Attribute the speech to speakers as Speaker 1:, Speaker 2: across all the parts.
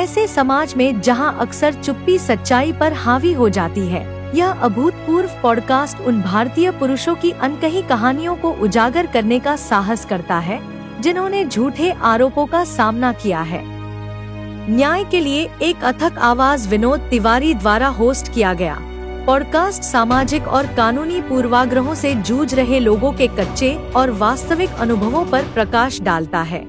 Speaker 1: ऐसे समाज में जहां अक्सर चुप्पी सच्चाई पर हावी हो जाती है। यह अभूतपूर्व पॉडकास्ट उन भारतीय पुरुषों की अनकही कहानियों को उजागर करने का साहस करता है जिन्होंने झूठे आरोपों का सामना किया है। न्याय के लिए एक अथक आवाज विनोद तिवारी द्वारा होस्ट किया गया पॉडकास्ट सामाजिक और कानूनी पूर्वाग्रहों से जूझ रहे लोगों के कच्चे और वास्तविक अनुभवों पर प्रकाश डालता है।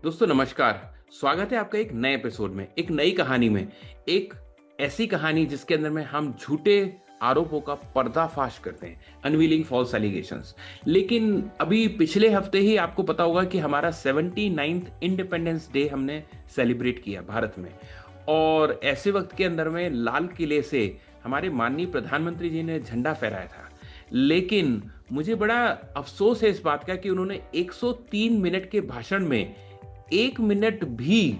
Speaker 2: दोस्तों नमस्कार, स्वागत है आपका एक नए एपिसोड में, एक नई कहानी में। एक ऐसी कहानी जिसके अंदर में हम झूठे आरोपों का पर्दाफाश करते हैं, अनवीलिंग फॉल्स एलिगेशंस। लेकिन अभी पिछले हफ्ते ही आपको पता होगा कि हमारा 79th इंडिपेंडेंस डे हमने सेलिब्रेट किया भारत में, और ऐसे वक्त के अंदर में लाल किले से हमारे माननीय प्रधानमंत्री जी ने झंडा फहराया था। लेकिन मुझे बड़ा अफसोस है इस बात का कि उन्होंने 103 मिनट के भाषण में 1 मिनट भी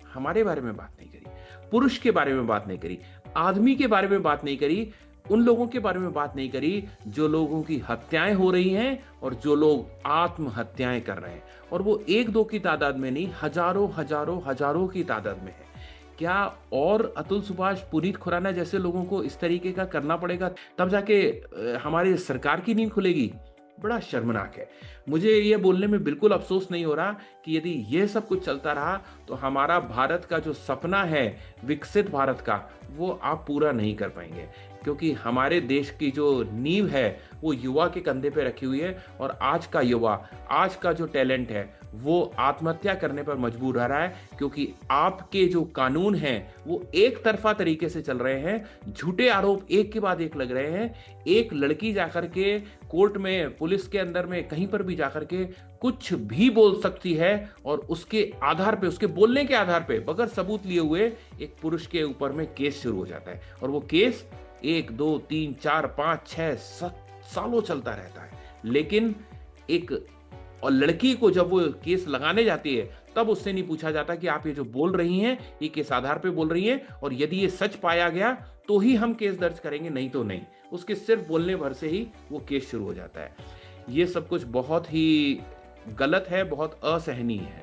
Speaker 2: हमारे बारे में बात नहीं करी, पुरुष के बारे में बात नहीं करी, आदमी के बारे में बात नहीं करी, उन लोगों के बारे में बात नहीं करी जो लोगों की हत्याएं हो रही हैं और जो लोग आत्महत्याएं कर रहे हैं। और वो 1-2 की तादाद में नहीं, हजारों की तादाद में है। क्या और अतुल सुभाष, पुनीत खुराना जैसे लोगों को इस तरीके का करना पड़ेगा तब जाके हमारी सरकार की नींद खुलेगी? बड़ा शर्मनाक है। मुझे ये बोलने में बिल्कुल अफसोस नहीं हो रहा कि यदि ये सब कुछ चलता रहा तो हमारा भारत का जो सपना है विकसित भारत का, वो आप पूरा नहीं कर पाएंगे, क्योंकि हमारे देश की जो नींव है वो युवा के कंधे पे रखी हुई है। और आज का युवा, आज का जो टैलेंट है वो आत्महत्या करने पर मजबूर रह रहा है, क्योंकि आपके जो कानून हैं वो एक तरफा तरीके से चल रहे हैं। झूठे आरोप एक के बाद एक लग रहे हैं। एक लड़की जाकर के कोर्ट में, पुलिस के अंदर में, कहीं पर भी जाकर के कुछ भी बोल सकती है और उसके आधार पे, उसके बोलने के आधार पे, बगैर सबूत लिए हुए एक पुरुष के ऊपर में केस शुरू हो जाता है। और वो केस 1, 2, 3, 4, 5, 6, 7 सालों चलता रहता है। लेकिन एक और लड़की को जब वो केस लगाने जाती है तब उससे नहीं पूछा जाता कि आप ये जो बोल रही हैं ये किस आधार पे बोल रही हैं, और यदि ये सच पाया गया तो ही हम केस दर्ज करेंगे, नहीं तो नहीं। उसके सिर्फ बोलने भर से ही वो केस शुरू हो जाता है। ये सब कुछ बहुत ही गलत है, बहुत असहनीय है।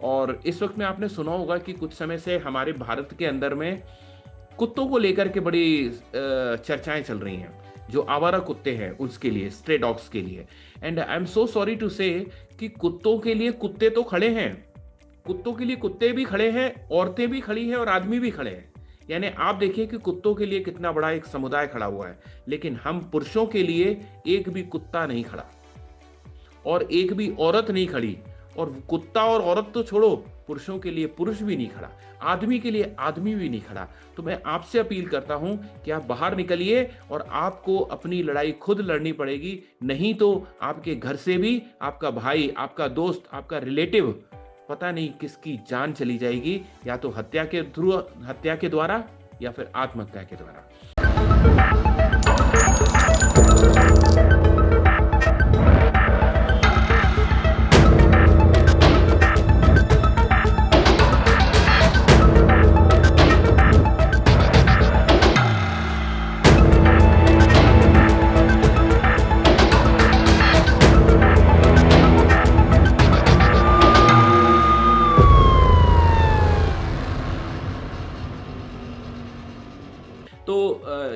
Speaker 2: और इस वक्त में आपने सुना होगा कि कुछ समय से हमारे भारत के अंदर में कुत्तों को लेकर के बड़ी चर्चाएं चल रही हैं। जो आवारा कुत्ते हैं उसके लिए, स्ट्रे डॉग्स के लिए। And I am so sorry to say कि कुत्तों के लिए कुत्ते तो खड़े हैं, कुत्तों के लिए कुत्ते भी खड़े हैं, औरतें भी खड़ी हैं और आदमी भी खड़े हैं। यानी आप देखिए कि कुत्तों के लिए कितना बड़ा एक समुदाय खड़ा हुआ है। लेकिन हम पुरुषों के लिए एक भी कुत्ता नहीं खड़ा और एक भी औरत नहीं खड़ी। और कुत्ता और औरत तो छोड़ो, पुरुषों के लिए पुरुष भी नहीं खड़ा, आदमी के लिए आदमी भी नहीं खड़ा। तो मैं आपसे अपील करता हूं कि आप बाहर निकलिए और आपको अपनी लड़ाई खुद लड़नी पड़ेगी। नहीं तो आपके घर से भी आपका भाई, आपका दोस्त, आपका रिलेटिव, पता नहीं किसकी जान चली जाएगी, या तो हत्या के द्वारा या फिर आत्महत्या के द्वारा।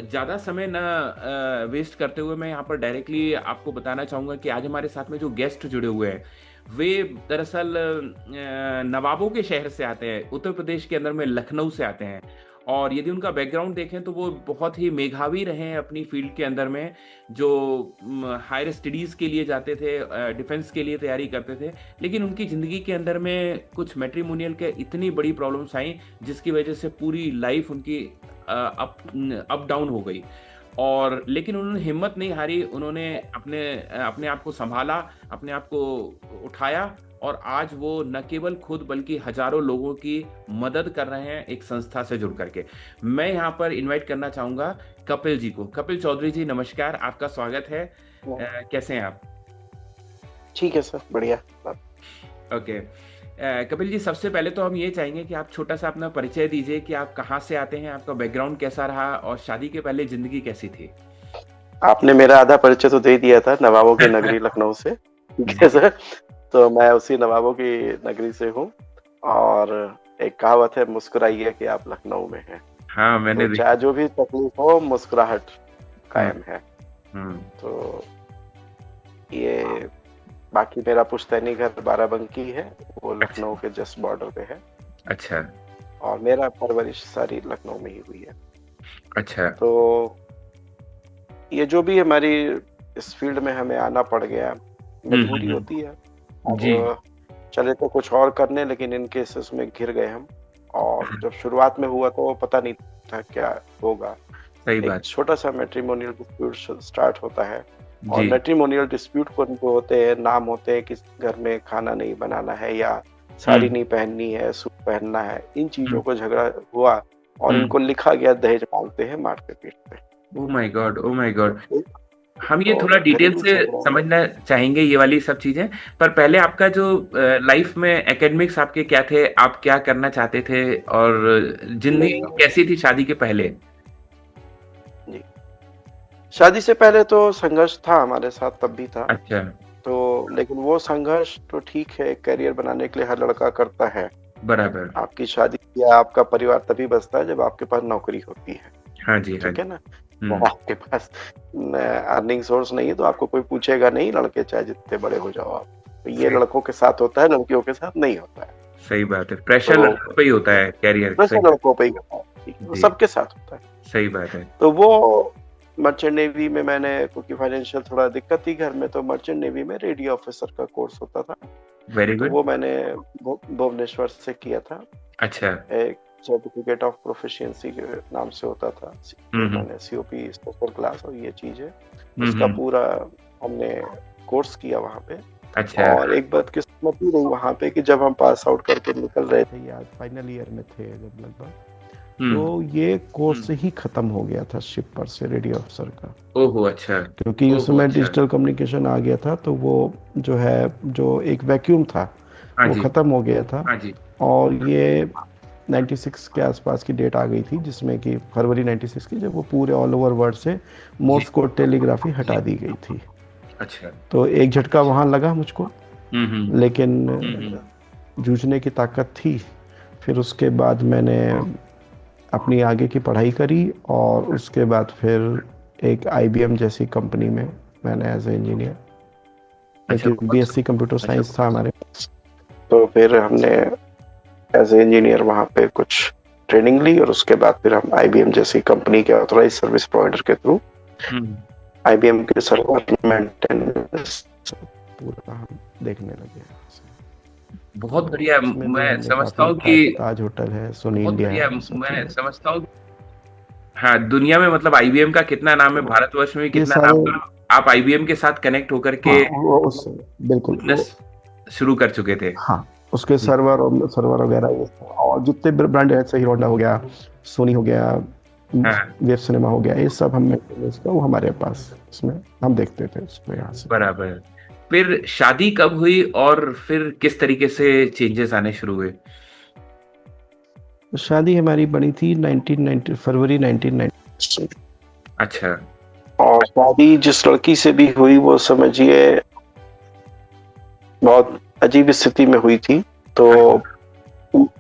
Speaker 2: ज़्यादा समय ना वेस्ट करते हुए मैं यहाँ पर डायरेक्टली आपको बताना चाहूँगा कि आज हमारे साथ में जो गेस्ट जुड़े हुए हैं वे दरअसल नवाबों के शहर से आते हैं, उत्तर प्रदेश के अंदर में लखनऊ से आते हैं। और यदि उनका बैकग्राउंड देखें तो वो बहुत ही मेधावी रहे हैं अपनी फील्ड के अंदर में, जो हायर स्टडीज़ के लिए जाते थे, डिफेंस के लिए तैयारी करते थे। लेकिन उनकी ज़िंदगी के अंदर में कुछ मैट्रिमोनियल के इतनी बड़ी प्रॉब्लम्स आई जिसकी वजह से पूरी लाइफ उनकी अप डाउन हो गई। और लेकिन उन्होंने हिम्मत नहीं हारी, उन्होंने अपने आप को संभाला, अपने आप को उठाया, और आज वो न केवल खुद बल्कि हजारों लोगों की मदद कर रहे हैं एक संस्था से जुड़ करके। मैं यहाँ पर इनवाइट करना चाहूंगा कपिल जी को। कपिल चौधरी जी नमस्कार, आपका स्वागत है। कैसे हैं आप?
Speaker 3: ठीक है सर, बढ़िया।
Speaker 2: ओके। कपिल जी, सबसे पहले तो हम ये चाहेंगे कि आप छोटा सा अपना परिचय दीजिए कि आप कहाँ से आते हैं, आपका बैकग्राउंड कैसा रहा और शादी के पहले जिंदगी कैसी थी।
Speaker 3: आपने मेरा आधा परिचय तो दे ही दिया था, नवाबों की नगरी लखनऊ से। ठीक है
Speaker 2: जी।
Speaker 3: सर। तो मैं उसी नवाबों की नगरी से हूँ, और एक कहावत है, मुस्कुराइए कि आप लखनऊ में हैं।
Speaker 2: हाँ, मैंने
Speaker 3: तो
Speaker 2: देखा।
Speaker 3: चाहे जो भी तकलीफ हो, मुस्कुराहट कायम है।
Speaker 2: हम्म।
Speaker 3: तो ये बाकी मेरा पुश्तैनी घर बाराबंकी है, वो लखनऊ के जस्ट बॉर्डर पे है,
Speaker 2: अच्छा
Speaker 3: और मेरा परवरिश सारी लखनऊ में ही हुई है।
Speaker 2: अच्छा।
Speaker 3: तो ये जो भी हमारी इस फील्ड में हमें आना पड़ गया, मजबूरी होती है।
Speaker 2: जी।
Speaker 3: अब चले तो कुछ और करने, लेकिन इन केसेस में घिर गए हम। और जब शुरुआत में हुआ तो पता नहीं था क्या होगा।
Speaker 2: सही
Speaker 3: एक
Speaker 2: बात।
Speaker 3: छोटा सा मैट्रिमोनियल डिस्प्यूट स्टार्ट होता है, और
Speaker 2: जी।
Speaker 3: मैट्रिमोनियल डिस्प्यूट को होते हैं, नाम होते हैं कि घर में खाना नहीं बनाना है, या साड़ी नहीं पहननी है, सूट पहनना है। इन चीजों को झगड़ा हुआ, और इनको लिखा गया दहेज मांगते हैं मारते पीटते।
Speaker 2: ओह my God, oh my God.
Speaker 3: तो
Speaker 2: हम ये थोड़ा डिटेल
Speaker 3: घरेलू
Speaker 2: से
Speaker 3: झगड़ा।
Speaker 2: समझना चाहेंगे ये वाली सब चीजें, पर पहले आपका जो लाइफ में एकेडमिक्स आपके क्या थे, आप क्या करना चाहते थे, और जिंदगी कैसी थी शादी के पहले।
Speaker 3: जी, शादी से पहले तो संघर्ष था हमारे साथ, तब भी था।
Speaker 2: अच्छा।
Speaker 3: तो लेकिन वो संघर्ष तो ठीक है, करियर बनाने के लिए हर लड़का करता है।
Speaker 2: बराबर।
Speaker 3: आपकी शादी या आपका परिवार तभी बसता है जब आपके पास नौकरी होती है।
Speaker 2: हाँ जी, हाँ
Speaker 3: ठीक
Speaker 2: जी।
Speaker 3: है ना। तो आपके पास अर्निंग सोर्स नहीं है, तो आपको कोई पूछेगा नहीं, लड़के चाहे जितने बड़े हो जाओ आप। तो ये
Speaker 2: सही।
Speaker 3: लड़कों के साथ होता है, लड़कियों के साथ नहीं होता है।
Speaker 2: सही बात है, प्रेशर
Speaker 3: तो
Speaker 2: लड़कों पे ही होता है कैरियर।
Speaker 3: वैसे
Speaker 2: सही।
Speaker 3: लड़कों पे ही होता है, ठीक है, वो
Speaker 2: जी।
Speaker 3: सबके साथ होता है।
Speaker 2: सही बात है।
Speaker 3: तो वो मर्चेंट नेवी में मैंने, क्योंकि फाइनेंशियल थोड़ा दिक्कत थी घर में, तो मर्चेंट नेवी में रेडियो ऑफिसर का कोर्स होता था।
Speaker 2: वेरी
Speaker 3: तो
Speaker 2: गुड।
Speaker 3: वो मैंने भुवनेश्वर से किया था।
Speaker 2: अच्छा।
Speaker 3: एक सर्टिफिकेट ऑफ प्रोफिशिएंसी के नाम से होता था। मैंने सीओपी स्पेशल क्लास और ये चीज है, उसका पूरा हमने कोर्स किया वहाँ पे।
Speaker 2: अच्छा।
Speaker 3: और एक बात किस्मत ही रही वहाँ पे कि जब हम पास आउट करके निकल रहे थे, या फाइनल ईयर में थे जब लगभग, तो ये कोर्स ही खत्म हो गया था शिप पर से, रेडियो ऑफिसर का।
Speaker 2: ओहो, अच्छा।
Speaker 3: क्योंकि उस समय डिजिटल कम्युनिकेशन आ गया था, तो वो जो है, जो एक वैक्यूम था,
Speaker 2: हाँ
Speaker 3: वो
Speaker 2: जी।
Speaker 3: खत्म हो गया था।
Speaker 2: हाँ जी।
Speaker 3: और ये 96 के आसपास की डेट आ गई थी, जिसमें कि फरवरी 96 की, जब वो पूरे ऑल ओवर वर्ल्ड से मोर्स कोड टेलीग्राफी हटा दी गई थी।
Speaker 2: अच्छा।
Speaker 3: तो एक झटका वहाँ लगा मुझको, लेकिन जूझने की ताकत थी। फिर उसके बाद मैंने अपनी आगे की पढ़ाई करी, और उसके बाद फिर एक IBM जैसी कंपनी में मैंने एज ए इंजीनियर, क्योंकि BSc कंप्यूटर साइंस था हमारे पास, तो फिर हमने एज ए इंजीनियर वहाँ पे कुछ ट्रेनिंग ली, और उसके बाद फिर हम IBM जैसी कंपनी के ऑथराइज सर्विस प्रोवाइडर के थ्रू IBM के सर्वर मेंटेनेंस पूरा हम देखने लगे।
Speaker 2: बहुत बढ़िया। मैं समझता हूँ कि
Speaker 3: ताज होटल है, सोनी
Speaker 2: बहुत
Speaker 3: इंडिया
Speaker 2: बढ़िया।
Speaker 3: है,
Speaker 2: मैं समझता हूँ, हाँ, दुनिया में मतलब IBM का कितना नाम है, भारतवर्ष में कितना नाम है, आप IBM के साथ कनेक्ट होकर के
Speaker 3: बिल्कुल
Speaker 2: बिजनेस शुरू कर चुके थे।
Speaker 3: हाँ, उसके सर्वर वगैरह, और जितने ब्रांड है, हीरो होंडा हो गया, सोनी हो गया, वेब सिनेमा हो गया, ये सब हम वो हमारे पास, इसमें हम देखते थे उसमें यहाँ से।
Speaker 2: बराबर। फिर शादी कब हुई, और फिर किस तरीके से चेंजेस आने शुरू हुए।
Speaker 3: शादी हमारी बनी थी फरवरी 1990।
Speaker 2: अच्छा।
Speaker 3: और शादी जिस लड़की से भी हुई, वो समझिए बहुत अजीब स्थिति में हुई थी। तो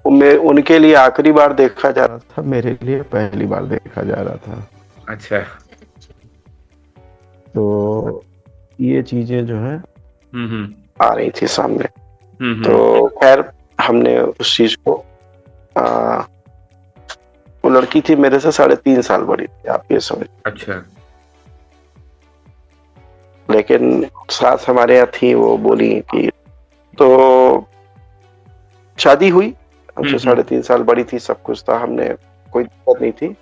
Speaker 3: उनके लिए आखिरी बार देखा जा रहा था, मेरे लिए पहली बार देखा जा रहा था।
Speaker 2: अच्छा।
Speaker 3: तो ये चीजें जो है आ रही थी सामने। तो खैर हमने उस चीज को, वो लड़की थी मेरे से 3.5 साल बड़ी थी, आप ये समझ।
Speaker 2: अच्छा।
Speaker 3: लेकिन सास हमारे यहाँ थी, वो बोली कि, तो शादी हुई, हमसे 3.5 साल बड़ी थी, सब कुछ था, हमने कोई दिक्कत नहीं थी।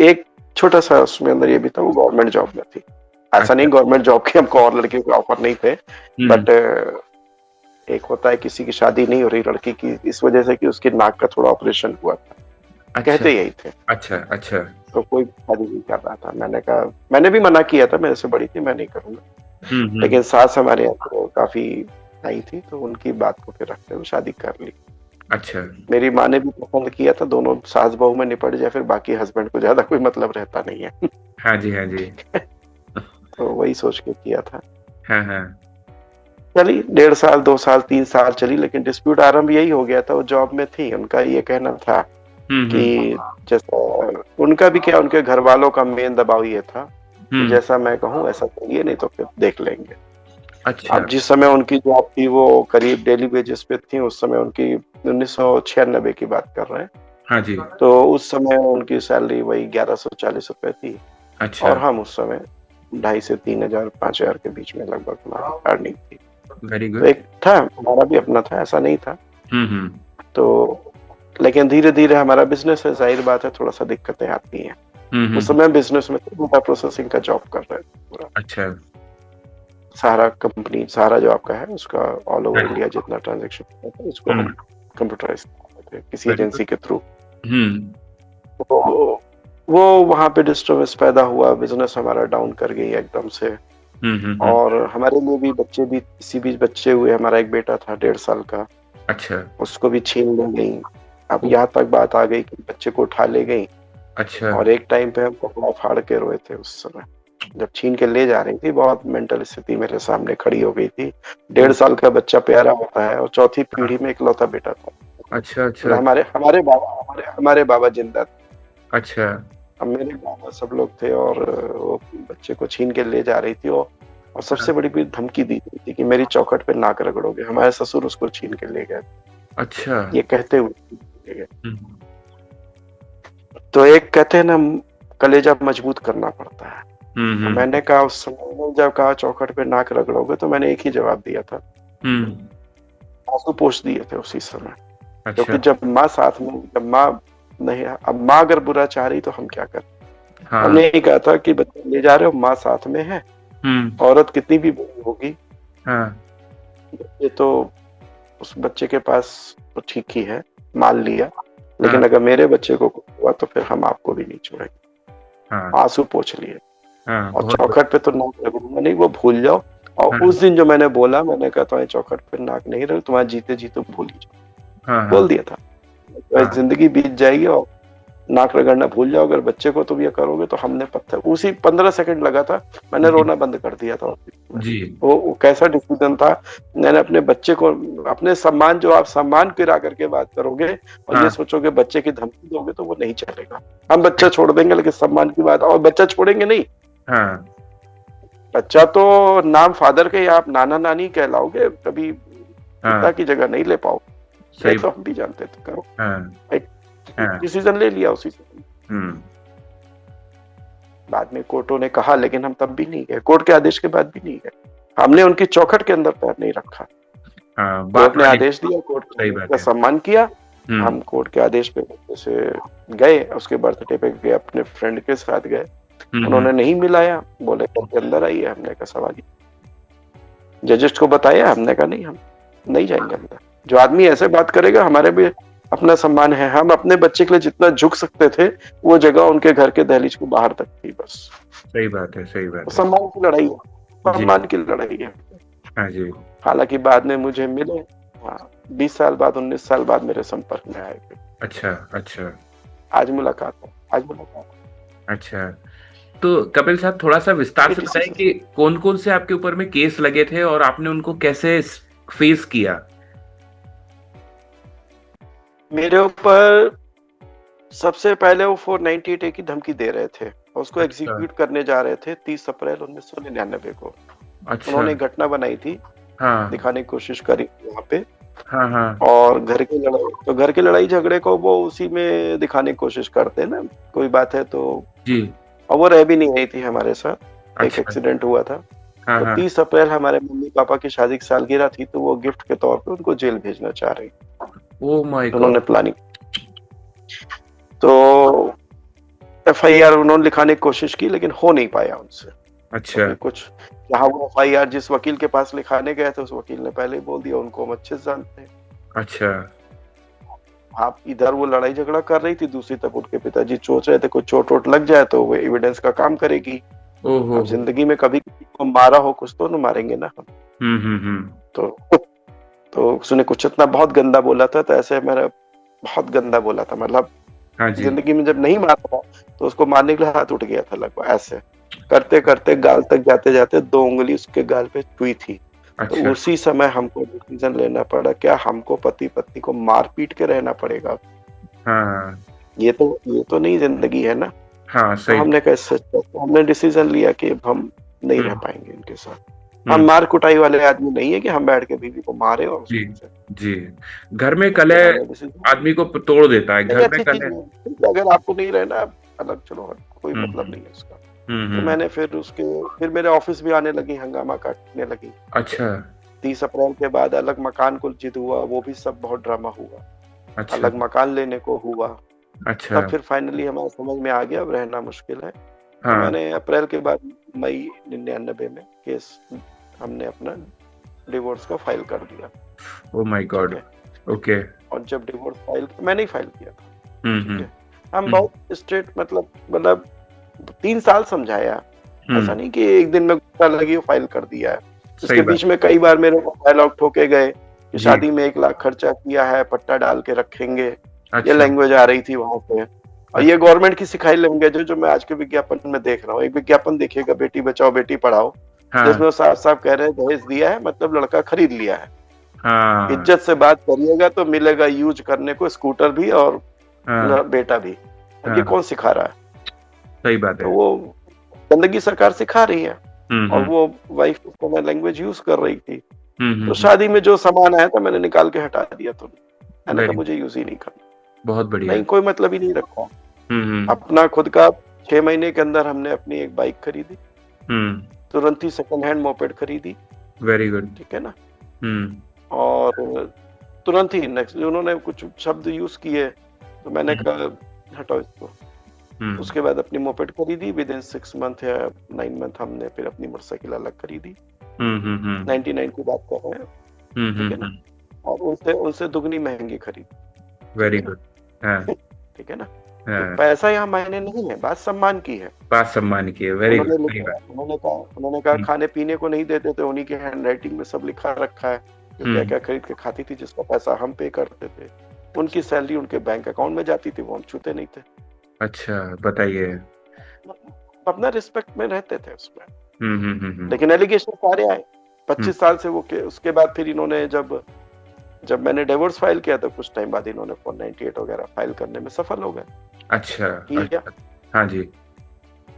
Speaker 3: एक छोटा सा उसमें अंदर ये भी था, वो गवर्नमेंट जॉब में थी। ऐसा नहीं गवर्नमेंट जॉब के हमको और लड़कियों के ऑफर नहीं थे, बट एक होता है किसी की शादी नहीं हो रही लड़की की, इस वजह से कि उसकी नाक का थोड़ा ऑपरेशन हुआ था। अच्छा, कहते यही थे। अच्छा अच्छा। तो कोई शादी नहीं कर रहा था। मैंने कहा, मैंने भी मना किया था, मेरे से बड़ी थी, मैं नहीं करूंगा। लेकिन सास हमारे यहाँ तो काफी आई थी, तो उनकी बात को फिर रखते हुए शादी कर ली।
Speaker 2: अच्छा।
Speaker 3: मेरी माँ ने भी पसंद किया था, दोनों सास बहू में निपट जाए, फिर बाकी हस्बैंड को ज्यादा कोई मतलब रहता नहीं है।
Speaker 2: हाँ जी, हाँ जी।
Speaker 3: तो वही सोच के किया था।
Speaker 2: हाँ हाँ।
Speaker 3: चली 1.5 साल 2 साल 3 साल चली, लेकिन डिस्प्यूट आरंभ यही हो गया था। वो जॉब में थी, उनका ये कहना था कि जैसा उनका भी क्या, उनके घर वालों का मेन दबाव ये था कि जैसा मैं कहूँ ऐसा करिए, नहीं तो फिर देख लेंगे।
Speaker 2: अच्छा।
Speaker 3: अब जिस समय उनकी जॉब थी वो करीब डेली वेजेस पे थी, उस समय उनकी 1996 की बात कर रहे हैं।
Speaker 2: हाँ जी।
Speaker 3: तो उस समय उनकी सैलरी वही 1140 रुपए थी।
Speaker 2: अच्छा।
Speaker 3: और हम उस समय 2,500 से 3,000 5,000 के बीच में लगभग हमारी अर्निंग थी।
Speaker 2: वेरी
Speaker 3: तो
Speaker 2: गुड।
Speaker 3: एक था, हमारा भी अपना था, ऐसा नहीं था। तो लेकिन धीरे धीरे हमारा बिजनेस है, जाहिर बात है थोड़ा सा दिक्कतें आती हैं। उस समय बिजनेस में डेटा प्रोसेसिंग का जॉब कर रहे थे पूरा।
Speaker 2: अच्छा।
Speaker 3: सारा कंपनी, सारा जो आपका है उसका ऑल ओवर इंडिया जितना ट्रांजेक्शन होता है उसको हम कंप्यूटराइज करते थे किसी एजेंसी के थ्रू। वो वहां पे डिस्टर्बेंस पैदा हुआ, बिजनेस हमारा डाउन कर गई एकदम से। और हमारे लिए भी बच्चे भी, इसी बीच बच्चे हुए। हमारा एक बेटा था 1.5 साल का।
Speaker 2: अच्छा।
Speaker 3: उसको भी छीन ले गई। अब यहाँ तक बात आ गई कि बच्चे को उठा ले गई।
Speaker 2: अच्छा।
Speaker 3: और एक टाइम पे हम कपड़ा फाड़ के रोए थे उस समय, जब छीन के ले जा रही थी। बहुत मेंटल स्थिति मेरे सामने खड़ी हो गई थी। 1.5 साल का बच्चा प्यारा होता है, और चौथी पीढ़ी में इकलौता बेटा था।
Speaker 2: अच्छा। अच्छा।
Speaker 3: हमारे बाबा जिंदा थे।
Speaker 2: अच्छा।
Speaker 3: अब मेरे बाबा सब लोग थे, और वो बच्चे को छीन के ले जा रही थी। और सबसे बड़ी भी धमकी दी गई थी कि मेरी चौखट पे नाक रगड़ोगे। हमारे ससुर उसको छीन के ले गए।
Speaker 2: अच्छा।
Speaker 3: ये कहते हुए ले गए। तो एक कहते हैं ना, कलेजा मजबूत करना पड़ता है। मैंने कहा उस समय, जब कहा चौखट पे नाक रगड़ोगे, तो मैंने एक ही जवाब दिया था, आंसू पोंछ दिए थे उसी समय।
Speaker 2: अच्छा।
Speaker 3: क्योंकि जब माँ साथ में, जब माँ नहीं, अब माँ अगर बुरा चाह रही तो हम क्या करें।
Speaker 2: हाँ।
Speaker 3: हमने यही कहा था कि बच्चे ले जा रहे हो, माँ साथ में है। औरत कितनी भी बुरी होगी, ये तो उस बच्चे के पास तो ठीक ही है, मान लिया। लेकिन अगर मेरे बच्चे को कुछ हुआ तो फिर हम आपको भी नहीं छोड़ेंगे। आंसू पोंछ लिए। और चौखट पे तो नाक रगड़ूंगा नहीं, वो भूल जाओ। और उस दिन जो मैंने बोला, मैंने कहा तुम्हारी चौखट पे नाक नहीं रगड़, तुम्हारे जीते जी तो भूल ही जाओ। बोल दिया था। जिंदगी बीत जाएगी और नाक रगड़ना भूल जाओ। अगर बच्चे को तुम ये करोगे तो हमने पत्थर, उसी 15 सेकंड लगा था, मैंने रोना बंद कर दिया था जी। वो कैसा डिसीजन था। मैंने अपने बच्चे को, अपने सम्मान, जो आप सम्मान गिरा करके बात करोगे और ये सोचोगे बच्चे की धमकी दोगे, तो वो नहीं चलेगा। हम बच्चा छोड़ देंगे, लेकिन सम्मान की बात, और बच्चा छोड़ेंगे नहीं। बच्चा तो नाम फादर के, या आप नाना नानी कहलाओगे, कभी पिता की जगह नहीं ले पाओगे। सही तो हम भी जानते थे। करो डिसीजन ले लिया उसी से। बाद में कोर्टों ने कहा, लेकिन हम तब भी नहीं गए, कोर्ट के आदेश के बाद भी नहीं गए। हमने उनकी चौखट के अंदर पैर नहीं रखा। कोर्ट ने आदेश दिया, कोर्ट का सम्मान किया। हम कोर्ट के आदेश पे से गए, उसके बर्थडे पे गए, अपने फ्रेंड के साथ गए। उन्होंने नहीं मिलाया, बोले कोर्ट के अंदर आइए। हमने कहा सवाल, जजेस को बताया, हमने कहा नहीं, हम नहीं जाएंगे अंदर। जो आदमी ऐसे बात करेगा, हमारे भी अपना सम्मान है। हम अपने बच्चे के लिए जितना झुक सकते थे, वो जगह उनके घर के दहलीज को बाहर तक थी बस।
Speaker 2: सही बात है, सही बात है।
Speaker 3: सम्मान की लड़ाई है, सम्मान की लड़ाई है। हाँ जी। हालांकि बाद में मुझे मिले, 20 साल बाद, 19 साल बाद मेरे संपर्क में आए।
Speaker 2: अच्छा अच्छा।
Speaker 3: आज मुलाकात।
Speaker 2: अच्छा, तो कपिल साहब थोड़ा सा विस्तार से बताएं कि कौन कौन से आपके ऊपर में केस लगे थे और आपने उनको कैसे फेस किया। मेरे ऊपर
Speaker 3: सबसे पहले वो 498A की धमकी दे रहे थे, उसको एग्जीक्यूट करने जा रहे थे 30 अप्रैल 1999 को। उन्होंने घटना बनाई थी, दिखाने की कोशिश करी वहाँ पे। और घर के लड़ाई झगड़े को वो उसी में दिखाने की कोशिश करते ना, कोई बात है तो जी। और वो रह भी नहीं रही थी हमारे साथ। एक एक्सीडेंट हुआ था। तो 30 अप्रैल हमारे मम्मी पापा की शादी की सालगिरह थी, तो वो गिफ्ट के तौर पे उनको जेल भेजना चाह रही। ओह माय गॉड। उन्होंने प्लानिंग, तो FIR उन्होंने लिखाने की कोशिश की, लेकिन हो नहीं पाया उनसे। अच्छा। तो कुछ जहाँ वो FIR जिस वकील के पास लिखाने गए थे, उस वकील ने पहले ही बोल दिया, उनको हम अच्छे से जानते हैं। अच्छा। आप इधर वो लड़ाई झगड़ा कर रही थी, दूसरी तरफ उनके पिताजी सोच रहे थे कोई चोट वोट लग जाए तो वो एविडेंस का काम करेगी। अब जिंदगी में कभी किसी को मारा हो कुछ तो न मारेंगे ना हम। तो तो उसने कुछ इतना बहुत गंदा बोला था, तो ऐसे मेरा बहुत गंदा बोला था, मतलब
Speaker 2: हाँ जी।
Speaker 3: जिंदगी में जब नहीं मारा था तो उसको मारने के लिए हाथ उठ गया था लगभग। ऐसे करते करते गाल तक जाते जाते 2 उंगली उसके गाल पे छुई थी। तो
Speaker 2: अच्छा।
Speaker 3: उसी समय हमको डिसीजन लेना पड़ा, क्या हमको पति पत्नी को मार पीट के रहना पड़ेगा?
Speaker 2: हाँ
Speaker 3: ये तो नहीं जिंदगी है ना।
Speaker 2: हाँ,
Speaker 3: तो
Speaker 2: सही।
Speaker 3: हमने कैसे, हमने डिसीजन लिया कि हम नहीं रह पाएंगे इनके साथ। हम
Speaker 2: हम्म,
Speaker 3: मार कुटाई वाले आदमी नहीं है कि हम बैठ के बीवी को मारे और
Speaker 2: जी
Speaker 3: उसको
Speaker 2: जी। घर में
Speaker 3: फिर
Speaker 2: कलह
Speaker 3: हमने डिसीजन,
Speaker 2: आदमी को तोड़ देता है,
Speaker 3: नहीं
Speaker 2: घर में
Speaker 3: अच्छी चीज
Speaker 2: कलह।
Speaker 3: नहीं, ठीक है, अगर आपको नहीं रहना अलग चलो, कोई मतलब
Speaker 2: हम्म
Speaker 3: नहीं है उसका।
Speaker 2: हम्म
Speaker 3: तो
Speaker 2: हम्म,
Speaker 3: मैंने फिर मेरे ऑफिस भी आने लगी, हंगामा काटने लगी।
Speaker 2: अच्छा
Speaker 3: 30 अप्रैल के बाद अलग मकान को जिद हुआ, वो भी सब बहुत ड्रामा हुआ।
Speaker 2: अच्छा
Speaker 3: अलग मकान लेने को हुआ।
Speaker 2: अच्छा।
Speaker 3: तब फिर फाइनली हमारे समझ में आ गया अब रहना मुश्किल है। तो
Speaker 2: हाँ।
Speaker 3: मैंने अप्रैल के बाद मई 99 में केस, हमने अपना डिवोर्स का फाइल कर दिया।
Speaker 2: ओ माय
Speaker 3: ठीक
Speaker 2: गॉड।
Speaker 3: है,
Speaker 2: ओके।
Speaker 3: और जब डिवोर्स फाइल, मैंने ही फाइल किया था। ठीक है, हम
Speaker 2: हम्म
Speaker 3: बहुत स्ट्रेट, मतलब 3 साल समझाया। ऐसा
Speaker 2: हम्म,
Speaker 3: नहीं कि एक दिन में गुस्सा लगी और फाइल कर दिया है।
Speaker 2: सही
Speaker 3: इसके
Speaker 2: बात।
Speaker 3: बीच में कई बार मेरे को डायलॉग ठोके गए कि
Speaker 2: जी।
Speaker 3: शादी में 1 लाख खर्चा किया है, पट्टा डाल के रखेंगे। ये
Speaker 2: अच्छा
Speaker 3: लैंग्वेज आ रही थी वहां से, और ये
Speaker 2: अच्छा।
Speaker 3: गवर्नमेंट की सिखाई लैंग्वेज है जो मैं आज के विज्ञापन में देख रहा हूँ। एक विज्ञापन देखिएगा, बेटी बचाओ बेटी पढ़ाओ, जिसमें
Speaker 2: हाँ
Speaker 3: वो साफ साफ कह रहे हैं दहेज दिया है मतलब लड़का खरीद लिया है।
Speaker 2: हाँ
Speaker 3: इज्जत से बात करिएगा तो मिलेगा यूज करने को स्कूटर भी और
Speaker 2: हाँ
Speaker 3: बेटा भी। अब ये
Speaker 2: हाँ,
Speaker 3: कौन सिखा रहा है?
Speaker 2: सही बात
Speaker 3: तो
Speaker 2: है।
Speaker 3: वो गंदगी सरकार सिखा रही है, और
Speaker 2: हम्म,
Speaker 3: वो वाइफ उस समय लैंग्वेज यूज कर रही थी। तो
Speaker 2: हम्म,
Speaker 3: शादी में जो सामान आया था मैंने निकाल के हटा दिया। तो मैंने कहा
Speaker 2: वेरी,
Speaker 3: मुझे यूज ही नहीं करना,
Speaker 2: बहुत बढ़िया।
Speaker 3: नहीं कोई मतलब ही नहीं रखा।
Speaker 2: हम्म,
Speaker 3: अपना खुद का 6 महीने के अंदर हमने अपनी एक बाइक खरीदी,
Speaker 2: हम्म,
Speaker 3: तुरंत ही सेकंड हैंड मोपेड खरीदी।
Speaker 2: Very good.
Speaker 3: ठीक है ना,
Speaker 2: हम्म
Speaker 3: और तुरंत ही नेक्स्ट उन्होंने कुछ शब्द यूज किए तो मैंने कहा हटाओ इसको।
Speaker 2: हम्म
Speaker 3: उसके बाद अपनी मोपेड खरीदी, विद इन 6 मंथ या 9 मंथ हमने फिर अपनी मोटरसाइकिल अलग खरीदी।
Speaker 2: हम्म
Speaker 3: 99 की बात कर रहे हैं, ठीक है ना, और उनसे उनसे दुगनी महंगी खरीदी। ठीक
Speaker 2: वेरी
Speaker 3: है ना,
Speaker 2: गुड। हाँ
Speaker 3: ठीक है ना। तो
Speaker 2: हाँ,
Speaker 3: पैसा यहाँ मायने नहीं है, बात सम्मान की है।
Speaker 2: बात सम्मान की है, वेरी गुड,
Speaker 3: उन्होंने
Speaker 2: सही
Speaker 3: लिखा,
Speaker 2: बात।
Speaker 3: उन्होंने कहा
Speaker 2: हम्म
Speaker 3: खाने पीने को नहीं देते थे, उन्हीं के हैंड राइटिंग में सब लिखा रखा है कि क्या
Speaker 2: हम्म,
Speaker 3: क्या खरीद के खाती थी, जिसका पैसा हम पे करते थे। उनकी सैलरी उनके बैंक अकाउंट में जाती थी, वो हम छूते नहीं थे।
Speaker 2: अच्छा बताइए।
Speaker 3: अपना रिस्पेक्ट में रहते थे उसमें।
Speaker 2: हम्म।
Speaker 3: लेकिन एलिगेशन सारे आए
Speaker 2: हम्म,
Speaker 3: 25 साल से वो के, उसके बाद फिर इन्होंने जब मैंने डिवोर्स फाइल किया तो कुछ टाइम बाद इन्होंने 498 वगैरह फाइल करने में सफल हो गए।
Speaker 2: अच्छा
Speaker 3: ठीक है,
Speaker 2: अच्छा। हाँ जी।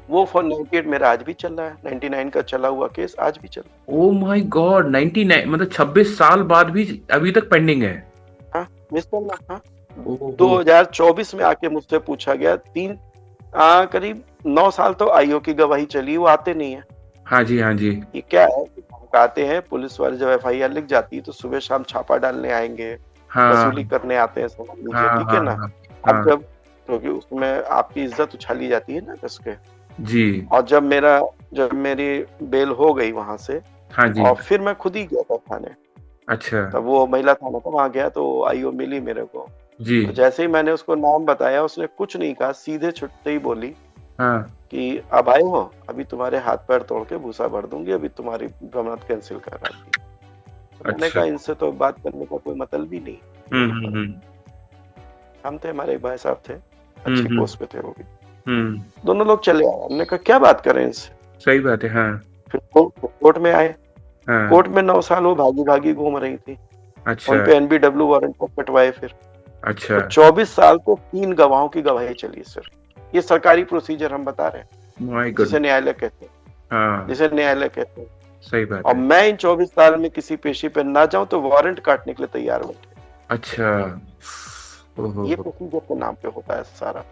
Speaker 3: वो 498 मेरा आज भी चल रहा है, 99 का चला हुआ केस आज भी चल रहा
Speaker 2: ओ माय गॉड, 99, मतलब 26 साल बाद भी अभी तक पेंडिंग है।
Speaker 3: है। हाँ मिस्टर ना, हाँ
Speaker 2: ओहो।
Speaker 3: 2024 में आके मुझसे पूछा गया, करीब 9 साल तो आईओ की गवाही चली, वो आते नहीं है।
Speaker 2: हाँ जी हाँ जी।
Speaker 3: ये क्या है, आते हैं पुलिस वाले, जब एफआईआर लिख जाती है तो सुबह शाम छापा डालने आएंगे,
Speaker 2: हाँ
Speaker 3: वसूली करने आते हैं, समझ लीजिए।
Speaker 2: हाँ
Speaker 3: ठीक है
Speaker 2: हाँ
Speaker 3: ना।
Speaker 2: हाँ
Speaker 3: अब
Speaker 2: हाँ,
Speaker 3: जब, क्योंकि उसमें आपकी इज्जत उछाली जाती है ना कसके।
Speaker 2: जी।
Speaker 3: और जब मेरी बेल हो गई वहां से,
Speaker 2: हाँ जी।
Speaker 3: और फिर मैं खुद ही गया था थाने।
Speaker 2: अच्छा।
Speaker 3: तब वो महिला थाना था, वहां गया तो आईओ मिली मेरे को।
Speaker 2: जी।
Speaker 3: तो जैसे ही मैंने उसको नाम बताया, उसने कुछ नहीं कहा, सीधे छुट्टे ही बोली
Speaker 2: हाँ
Speaker 3: कि अब आए हो, अभी तुम्हारे हाथ पैर तोड़ के भूसा भर दूंगी, अभी तुम्हारी जमानत कैंसिल करा दी। तो मैंने
Speaker 2: अच्छा।
Speaker 3: कहा इनसे तो बात करने का कोई मतलब भी नहीं।
Speaker 2: हम्म।
Speaker 3: हम थे, हमारे एक भाई साहब थे, अच्छी
Speaker 2: हम्म
Speaker 3: पोस्ट पे थे वो भी।
Speaker 2: हम्म,
Speaker 3: दोनों लोग चले आए, हमने कहा क्या बात करें इनसे।
Speaker 2: सही बात है। हाँ
Speaker 3: फिर कोर्ट में आए।
Speaker 2: हाँ।
Speaker 3: कोर्ट में 9 साल वो भागी भागी घूम रही थी,
Speaker 2: अच्छा
Speaker 3: उन पे एनबीडब्ल्यू वारंट को कटवाए फिर।
Speaker 2: अच्छा।
Speaker 3: तो 24 साल को 3 गवाहों की गवाही चली सिर्फ। ये सरकारी प्रोसीजर हम बता रहे हैं,
Speaker 2: माय
Speaker 3: जिसे
Speaker 2: गुड।
Speaker 3: न्यायालय कहते हैं,
Speaker 2: हाँ,
Speaker 3: जिसे न्यायालय कहते हैं।
Speaker 2: सही बात
Speaker 3: और
Speaker 2: है।
Speaker 3: मैं इन 24 साल में किसी पेशी पे ना जाऊं तो वारंट काटने के लिए तैयार बैठे।
Speaker 2: अच्छा। ओहो
Speaker 3: ये
Speaker 2: हो।
Speaker 3: प्रोसीजर के नाम पे होता है सारा।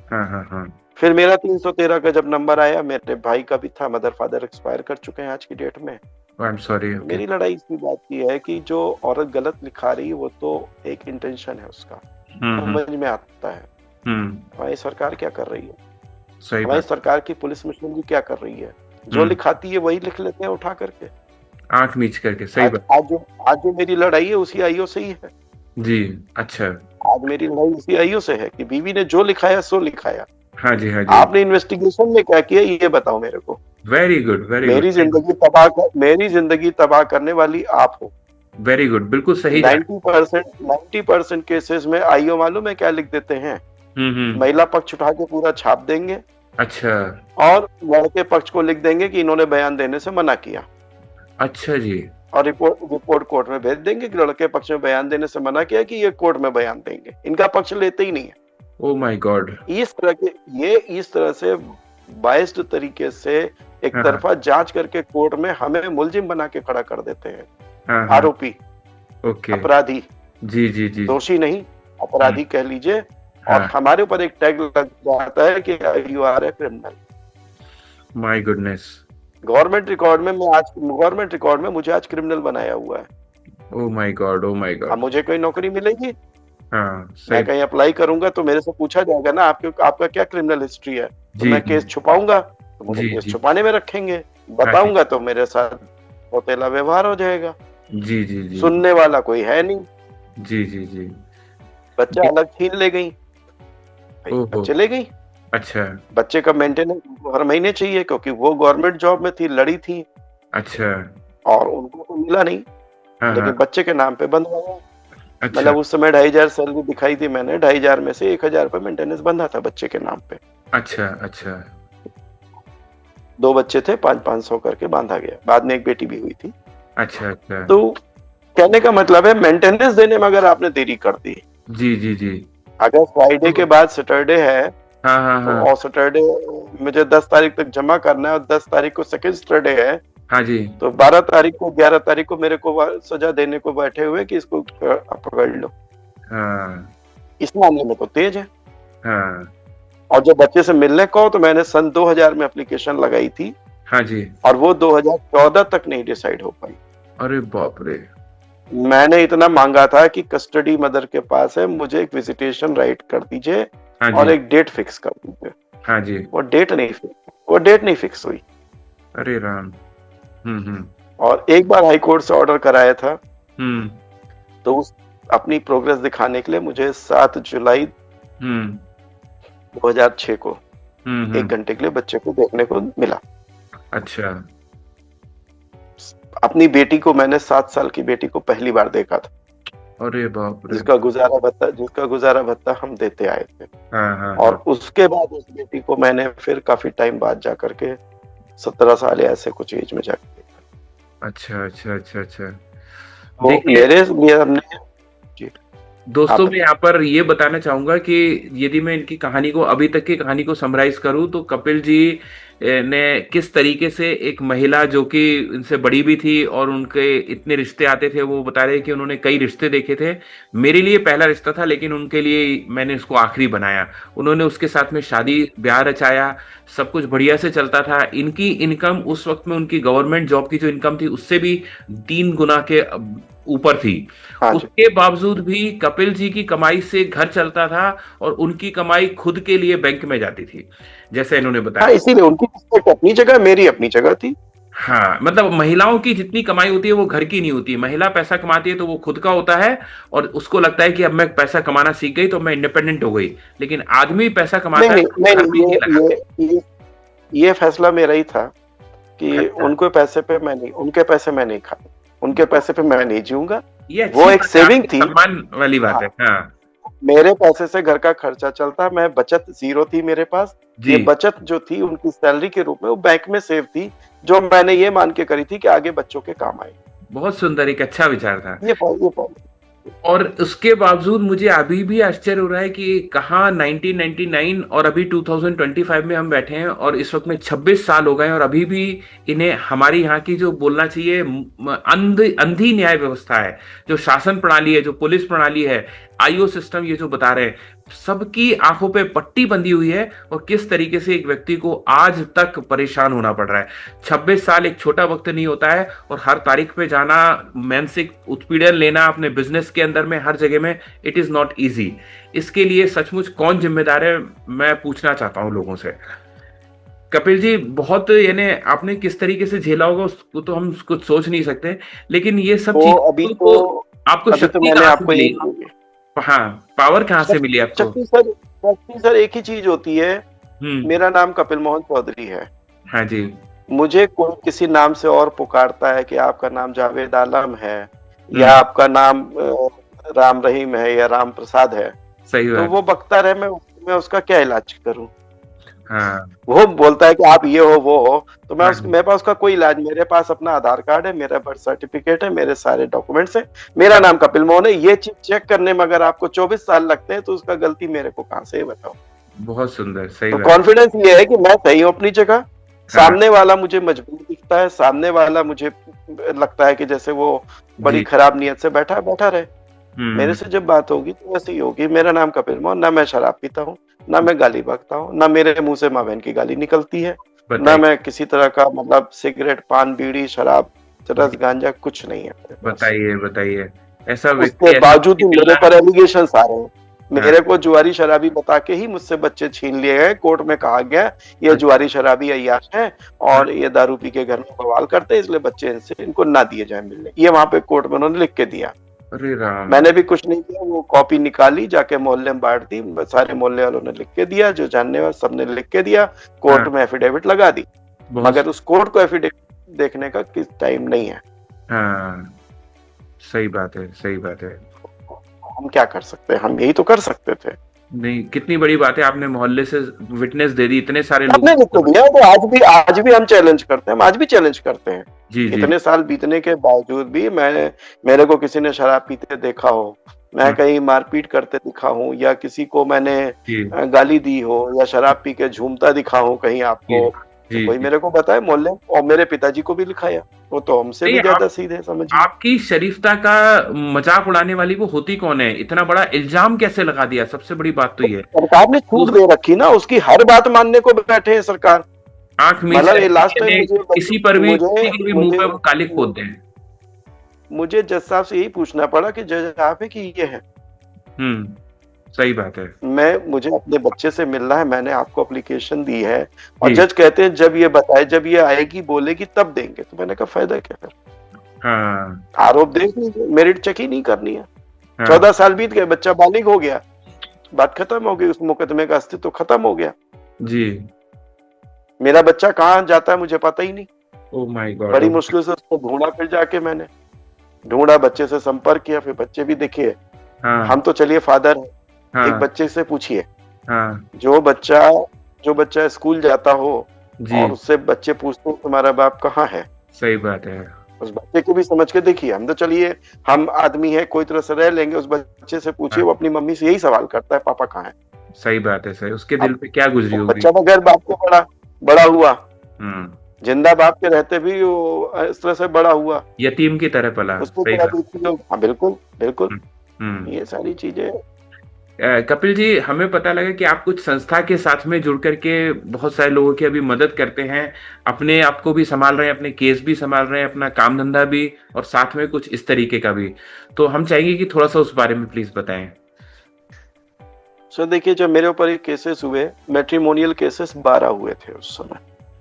Speaker 2: हाँ।
Speaker 3: फिर मेरा 313 का जब नंबर आया, मेरे भाई का भी था, मदर फादर एक्सपायर कर चुके हैं आज की डेट में।
Speaker 2: I am sorry. ओके।
Speaker 3: मेरी लड़ाई इसी बात की है कि जो औरत गलत लिखा रही है वो तो एक इंटेंशन है उसका,
Speaker 2: हम्म
Speaker 3: समझ में आता है।
Speaker 2: हम्म,
Speaker 3: हमारी सरकार क्या कर रही है,
Speaker 2: सही
Speaker 3: हमारी
Speaker 2: बात।
Speaker 3: सरकार की पुलिस मशीनरी क्या कर रही है? जो
Speaker 2: हम्म,
Speaker 3: लिखाती है वही लिख लेते हैं उठा करके।
Speaker 2: आंख मीच करके, सही
Speaker 3: आज
Speaker 2: बात।
Speaker 3: आज जो मेरी लड़ाई है उसी आईओ से ही है।
Speaker 2: जी। अच्छा।
Speaker 3: आज मेरी लड़ाई उसी आईओ से है कि बीवी ने जो लिखाया सो लिखाया।
Speaker 2: हाँ जी हाँ जी।
Speaker 3: आपने इन्वेस्टिगेशन में क्या किया ये बताओ मेरे को।
Speaker 2: वेरी गुड, वेरी गुड,
Speaker 3: मेरी
Speaker 2: सही बात।
Speaker 3: जिंदगी तबाह करने वाली आप हो।
Speaker 2: वेरी गुड, बिल्कुल सही।
Speaker 3: 90% केसेस में आईओ मालूम है क्या लिख देते हैं? महिला पक्ष उठा के पूरा छाप देंगे।
Speaker 2: अच्छा।
Speaker 3: और लड़के पक्ष को लिख देंगे कि इन्होंने बयान देने से मना किया।
Speaker 2: अच्छा जी।
Speaker 3: और रिपोर्ट कोर्ट में भेज देंगे कि लड़के पक्ष में बयान देने से मना किया, कि ये कोर्ट में बयान देंगे। इनका पक्ष लेते ही नहीं है।
Speaker 2: Oh my God.
Speaker 3: इस तरह से बाइस्ड तरीके से एक तरफा जांच करके कोर्ट में हमें मुलजिम बना के खड़ा कर देते हैं। आरोपी,
Speaker 2: ओके,
Speaker 3: अपराधी।
Speaker 2: जी जी जी,
Speaker 3: दोषी नहीं, अपराधी कह लीजिए। और हमारे ऊपर एक टैग लग जाता है कि you are a criminal.
Speaker 2: My goodness.
Speaker 3: Government record में मुझे आज क्रिमिनल बनाया हुआ है।
Speaker 2: Oh my God, oh my God.
Speaker 3: अब मुझे कोई नौकरी मिलेगी,
Speaker 2: हाँ,
Speaker 3: मैं कहीं अप्लाई करूंगा तो मेरे से पूछा जाएगा ना, आपका क्या क्रिमिनल हिस्ट्री है। तो मैं केस छुपाऊंगा तो मुझे केस छुपाने में रखेंगे, बताऊंगा तो मेरे साथ सौतेला व्यवहार हो जाएगा।
Speaker 2: जी जी जी।
Speaker 3: सुनने वाला कोई है नहीं।
Speaker 2: जी जी जी।
Speaker 3: बच्चा अलग छीन ले गई, बच्चे ले गई।
Speaker 2: अच्छा।
Speaker 3: बच्चे का मेंटेनेंस हर महीने चाहिए, क्योंकि वो गवर्नमेंट जॉब में थी, लड़ी थी।
Speaker 2: अच्छा।
Speaker 3: और उनको तो मिला नहीं, लेकिन बच्चे के नाम पे बंधवाया।
Speaker 2: अच्छा।
Speaker 3: मतलब उस समय 2,500 सैलरी दिखाई थी मैंने, 2,500 में से 1,000 रुपए मेंटेनेंस बंधा था बच्चे के नाम पे।
Speaker 2: अच्छा अच्छा।
Speaker 3: 2 बच्चे थे, 500 करके बांधा गया। बाद में एक बेटी भी हुई थी।
Speaker 2: अच्छा अच्छा।
Speaker 3: तो कहने का मतलब है, मेंटेनेंस देने में अगर आपने देरी कर दी,
Speaker 2: जी जी जी,
Speaker 3: अगर फ्राइडे के बाद सैटरडे है,
Speaker 2: हाँ,
Speaker 3: और सैटरडे मुझे 10 तारीख तक जमा करना है और 10 तारीख को सेकंड सैटरडे है,
Speaker 2: हाँ जी,
Speaker 3: तो 12 तारीख को 11 तारीख को मेरे को सजा देने को बैठे हुए कि इसको पकड़ लो।
Speaker 2: हाँ,
Speaker 3: इस मामले में तो तेज है।
Speaker 2: हाँ,
Speaker 3: और जब बच्चे से मिलने को, तो मैंने सन 2000 में एप्लीकेशन लगाई थी।
Speaker 2: हाँ जी।
Speaker 3: और वो 2014 तक नहीं डिसाइड हो पाई।
Speaker 2: अरे बाप रे।
Speaker 3: मैंने इतना मांगा था कि कस्टडी मदर के पास है, मुझे एक विजिटेशन राइट कर दीजिए,
Speaker 2: हाँ
Speaker 3: और
Speaker 2: जी,
Speaker 3: एक डेट फिक्स कर दीजिए।
Speaker 2: हाँ जी।
Speaker 3: वो डेट नहीं फिक्स हुई।
Speaker 2: अरे राम।
Speaker 3: और एक बार हाई कोर्ट से ऑर्डर कराया था, तो उस अपनी प्रोग्रेस दिखाने के लिए मुझे 7 जुलाई 2006 को 1 घंटे के लिए बच्चे को देखने को मिला।
Speaker 2: अच्छा।
Speaker 3: अपनी बेटी को, मैंने 7 साल की बेटी को पहली बार देखा था।
Speaker 2: अरे बाप रे।
Speaker 3: जिसका गुजारा भत्ता हम देते आए थे।
Speaker 2: हाँ,
Speaker 3: और उसके बाद उस बेटी को मैंने फिर काफी टाइम बाद जा करके 17 साल या ऐसे कुछ एज में जाकर देखा।
Speaker 2: अच्छा अच्छा अच्छा अच्छा।
Speaker 3: तो मेरे लिए हमने
Speaker 2: दोस्तों, मैं यहाँ पर ये बताना चाहूंगा कि यदि मैं इनकी कहानी को, अभी तक की कहानी को समराइज करूं, तो कपिल जी ने किस तरीके से एक महिला जो कि इनसे बड़ी भी थी और उनके इतने रिश्ते आते थे, वो बता रहे कि उन्होंने कई रिश्ते देखे थे। मेरे लिए पहला रिश्ता था, लेकिन उनके लिए मैंने उसको आखिरी बनाया। उन्होंने उसके साथ में शादी ब्याह रचाया, सब कुछ बढ़िया से चलता था। इनकी इनकम उस वक्त में, उनकी गवर्नमेंट जॉब की जो इनकम थी, उससे भी 3 गुना के ऊपर थी। उसके बावजूद भी कपिल जी की कमाई से घर चलता था, और उनकी कमाई खुद के लिए बैंक में जाती थी, जैसे इन्होंने बताया।
Speaker 3: इसीलिए उनकी अपनी जगह, मेरी अपनी जगह थी।
Speaker 2: हाँ, मतलब महिलाओं की जितनी कमाई होती है वो घर की नहीं होती। महिला पैसा कमाती है तो वो खुद का होता है, और उसको लगता है कि अब मैं पैसा कमाना सीख गई तो मैं इंडिपेंडेंट हो गई। लेकिन आदमी पैसा कमाता है,
Speaker 3: नहीं, ये फैसला मेरा ही था कि उनके पैसे पे मैं नहीं, उनके पैसे मैं नहीं खाता, उनके पैसे पे मैं नहीं जीऊंगा। वो एक सेविंग थी,
Speaker 2: सम्मान वाली बात है। हाँ,
Speaker 3: मेरे पैसे से घर का खर्चा चलता, मैं बचत 0 थी मेरे पास। ये बचत जो थी उनकी सैलरी के रूप में, वो बैंक में सेव थी, जो मैंने ये मान के करी थी कि आगे बच्चों के काम आए।
Speaker 2: बहुत सुंदर, एक अच्छा विचार था
Speaker 3: ये
Speaker 2: और उसके बावजूद मुझे अभी भी आश्चर्य हो रहा है कि कहाँ 1999 और अभी 2025 में हम बैठे हैं, और इस वक्त में 26 साल हो गए, और अभी भी इन्हें हमारी यहाँ की जो बोलना चाहिए अंधी न्याय व्यवस्था है, जो शासन प्रणाली है, जो पुलिस प्रणाली है, आईओ सिस्टम, ये जो बता रहे हैं, सबकी आंखों पे पट्टी बंधी हुई है। और किस तरीके से एक व्यक्ति को आज तक परेशान होना पड़ रहा है। 26 साल एक छोटा वक्त नहीं होता है, और हर तारीख पे जाना, मानसिक उत्पीड़न लेना अपने बिजनेस के अंदर में, हर जगह में, इट इज नॉट इजी। इसके लिए सचमुच कौन जिम्मेदार है, मैं पूछना चाहता हूं लोगों से। कपिल जी, बहुत, यानी आपने किस तरीके से झेला होगा उसको तो हम कुछ सोच नहीं सकते, लेकिन ये सब चीजों को आपको शक्ति कहां से मिली? हाँ, पावर कहाँ से मिली आपको?
Speaker 3: शक्ति सर एक ही चीज होती है। मेरा नाम कपिल मोहन चौधरी है।
Speaker 2: हाँ जी।
Speaker 3: मुझे कोई किसी नाम से और पुकारता है कि आपका नाम जावेद आलम है, या आपका नाम राम रहीम है या राम प्रसाद है,
Speaker 2: सही
Speaker 3: तो
Speaker 2: बात।
Speaker 3: वो बकता रहे, मैं उसका क्या इलाज करूं?
Speaker 2: हाँ
Speaker 3: वो बोलता है कि आप ये हो वो हो, तो
Speaker 2: हाँ
Speaker 3: मेरे पास उसका कोई इलाज, मेरे पास अपना आधार कार्ड है, मेरा बर्थ सर्टिफिकेट है, मेरे सारे डॉक्यूमेंट्स है, मेरा नाम कपिल मोहन है। ये चीज चेक करने में अगर आपको 24 साल लगते हैं तो उसका गलती मेरे को कहां से है बताओ?
Speaker 2: बहुत सुंदर, सही
Speaker 3: तो
Speaker 2: बात।
Speaker 3: कॉन्फिडेंस ये है कि मैं सही हूं अपनी जगह,
Speaker 2: हाँ
Speaker 3: सामने वाला मुझे मजबूर दिखता है, सामने वाला मुझे लगता है कि जैसे वो बड़ी
Speaker 2: जी।
Speaker 3: खराब नियत से बैठा रहे। मेरे
Speaker 2: हम्म।
Speaker 3: से जब बात होगी तो वैसे ही होगी। मेरा नाम कपिल मोहन, ना मैं शराब पीता हूँ, ना मैं गाली बकता हूँ, ना मेरे मुंह से माँ बहन की गाली निकलती है, ना
Speaker 2: बताइए
Speaker 3: मैं किसी तरह का मतलब सिगरेट, पान, बीड़ी, शराब, चरस,
Speaker 2: जी,
Speaker 3: गांजा कुछ नहीं है मेरे पास।
Speaker 2: बताइए बताइए। ऐसा व्यक्ति,
Speaker 3: उसके
Speaker 2: ऐसा
Speaker 3: बावजूद
Speaker 2: व्यक्ति
Speaker 3: भी मेरे
Speaker 2: मिलना।
Speaker 3: पर एलिगेशन आ रहे हैं।
Speaker 2: हाँ।
Speaker 3: मेरे को जुआरी शराबी बता के ही मुझसे बच्चे छीन लिए गए। कोर्ट में कहा गया ये
Speaker 2: अच्छा।
Speaker 3: जुआरी शराबी अय्याश है
Speaker 2: हाँ।
Speaker 3: और ये दारू पी के घर में बवाल करते हैं, इसलिए बच्चे इनसे इनको ना दिए जाए मिलने। ये वहां पे कोर्ट में उन्होंने लिख के दिया।
Speaker 2: अरे राम।
Speaker 3: मैंने भी कुछ नहीं किया, वो कॉपी निकाली, जाके मोहल्ले में बांट दी, सारे मोहल्ले वालों ने लिख के दिया, जो जानने वाले सबने लिख के दिया, कोर्ट
Speaker 2: हाँ।
Speaker 3: में एफिडेविट लगा दी।
Speaker 2: बहुत।
Speaker 3: मगर उस कोर्ट को एफिडेविट देखने का किस टाइम नहीं है।
Speaker 2: हाँ सही बात है, सही बात है।
Speaker 3: हम क्या कर सकते हैं? हम यही तो कर सकते थे।
Speaker 2: नहीं, कितनी बड़ी बात है, आपने मोहल्ले से विटनेस दे दी इतने सारे लोगों
Speaker 3: हमने लिख
Speaker 2: को।
Speaker 3: तो दिया, तो आज भी हम चैलेंज करते हैं, हम आज भी चैलेंज करते हैं।
Speaker 2: जी जी।
Speaker 3: इतने साल बीतने के बावजूद भी मेरे को किसी ने शराब पीते देखा हो, मैं
Speaker 2: हाँ,
Speaker 3: कहीं मारपीट करते दिखा हूँ, या किसी को मैंने
Speaker 2: जी
Speaker 3: गाली दी हो, या शराब पी के झूमता दिखा हूँ कहीं
Speaker 2: जी
Speaker 3: आपको, तो
Speaker 2: जी
Speaker 3: कोई
Speaker 2: जी।
Speaker 3: मेरे को बताए मोहल्ले। और मेरे पिताजी को भी लिखाया, वो तो हमसे
Speaker 2: नहीं,
Speaker 3: भी ज्यादा
Speaker 2: आप,
Speaker 3: सीधे समझिए।
Speaker 2: आपकी शरीफता का मजाक उड़ाने वाली वो होती कौन है? इतना बड़ा इल्जाम कैसे लगा दिया? सबसे बड़ी बात तो
Speaker 3: तो
Speaker 2: ये है।
Speaker 3: सरकार ने छूट
Speaker 2: उस
Speaker 3: दे रखी ना, उसकी हर बात मानने को बैठे हैं सरकार।
Speaker 2: आंख मीच
Speaker 3: मतलब ये
Speaker 2: करके
Speaker 3: लास्ट टाइम
Speaker 2: कहने, किसी पर भी,
Speaker 3: मुझे
Speaker 2: किसी के भी मुंह
Speaker 3: मुझे
Speaker 2: पे वो कालिक पोत दें।
Speaker 3: मुझे जज साहब से यही पूछना पड़ा कि जज आप है कि ये है?
Speaker 2: हम्म। सही बात है।
Speaker 3: मुझे अपने बच्चे से मिलना है, मैंने आपको एप्लीकेशन दी है, और
Speaker 2: जी।
Speaker 3: जज कहते हैं जब ये बताए, जब ये आएगी बोलेगी तब देंगे। तो मैंने कहा फायदा क्या फिर?
Speaker 2: हाँ
Speaker 3: आरोप देख लीजिए, मेरिट चेक ही नहीं करनी है।
Speaker 2: हाँ
Speaker 3: 14 साल बीत गए, बच्चा बालिग हो गया, बात खत्म हो गई, उस मुकदमे का अस्तित्व खत्म हो गया।
Speaker 2: जी।
Speaker 3: मेरा बच्चा कहाँ जाता है मुझे पता ही नहीं।
Speaker 2: ओ माय गॉड।
Speaker 3: बड़ी मुश्किल से उसको ढूंढा, फिर जाके मैंने ढूंढा, बच्चे से संपर्क किया, फिर बच्चे भी देखिए,
Speaker 2: हाँ
Speaker 3: हम तो चलिए फादर हैं, एक
Speaker 2: हाँ
Speaker 3: बच्चे से पूछिए,
Speaker 2: हाँ।
Speaker 3: जो बच्चा स्कूल जाता हो
Speaker 2: जी।
Speaker 3: और उससे बच्चे पूछते हो तुम्हारा बाप कहाँ है,
Speaker 2: सही बात है।
Speaker 3: उस बच्चे को भी समझ के देखिए। हम तो चलिए हम आदमी है, कोई तरह से रह लेंगे, उस बच्चे से पूछिए,
Speaker 2: हाँ,
Speaker 3: वो अपनी मम्मी से यही सवाल करता है पापा कहाँ है।
Speaker 2: सही बात है, सही। उसके दिल
Speaker 3: अब
Speaker 2: पे क्या गुजरी
Speaker 3: वो
Speaker 2: होगी?
Speaker 3: बच्चा बगैर बाप के बड़ा हुआ,
Speaker 2: हम्म।
Speaker 3: जिंदा बाप के रहते भी वो इस तरह से बड़ा हुआ,
Speaker 2: यतीम की तरह पला,
Speaker 3: उसको
Speaker 2: सही
Speaker 3: क्या
Speaker 2: बात।
Speaker 3: बीती होगी? हाँ बिल्कुल बिल्कुल,
Speaker 2: हम्म।
Speaker 3: ये सारी चीजें।
Speaker 2: कपिल जी, हमें पता लगा कि आप कुछ संस्था के साथ में जुड़ करके बहुत सारे लोगों की अभी मदद करते हैं, अपने आप को भी संभाल रहे हैं, अपने केस भी संभाल रहे हैं, अपना काम धंधा भी, और साथ में कुछ इस तरीके का भी। तो हम चाहेंगे कि थोड़ा सा उस बारे में प्लीज बताएं।
Speaker 3: सर देखिए, जब मेरे ऊपर एक केसेस हुए, मैट्रिमोनियल केसेस 12 हुए थे उस समय।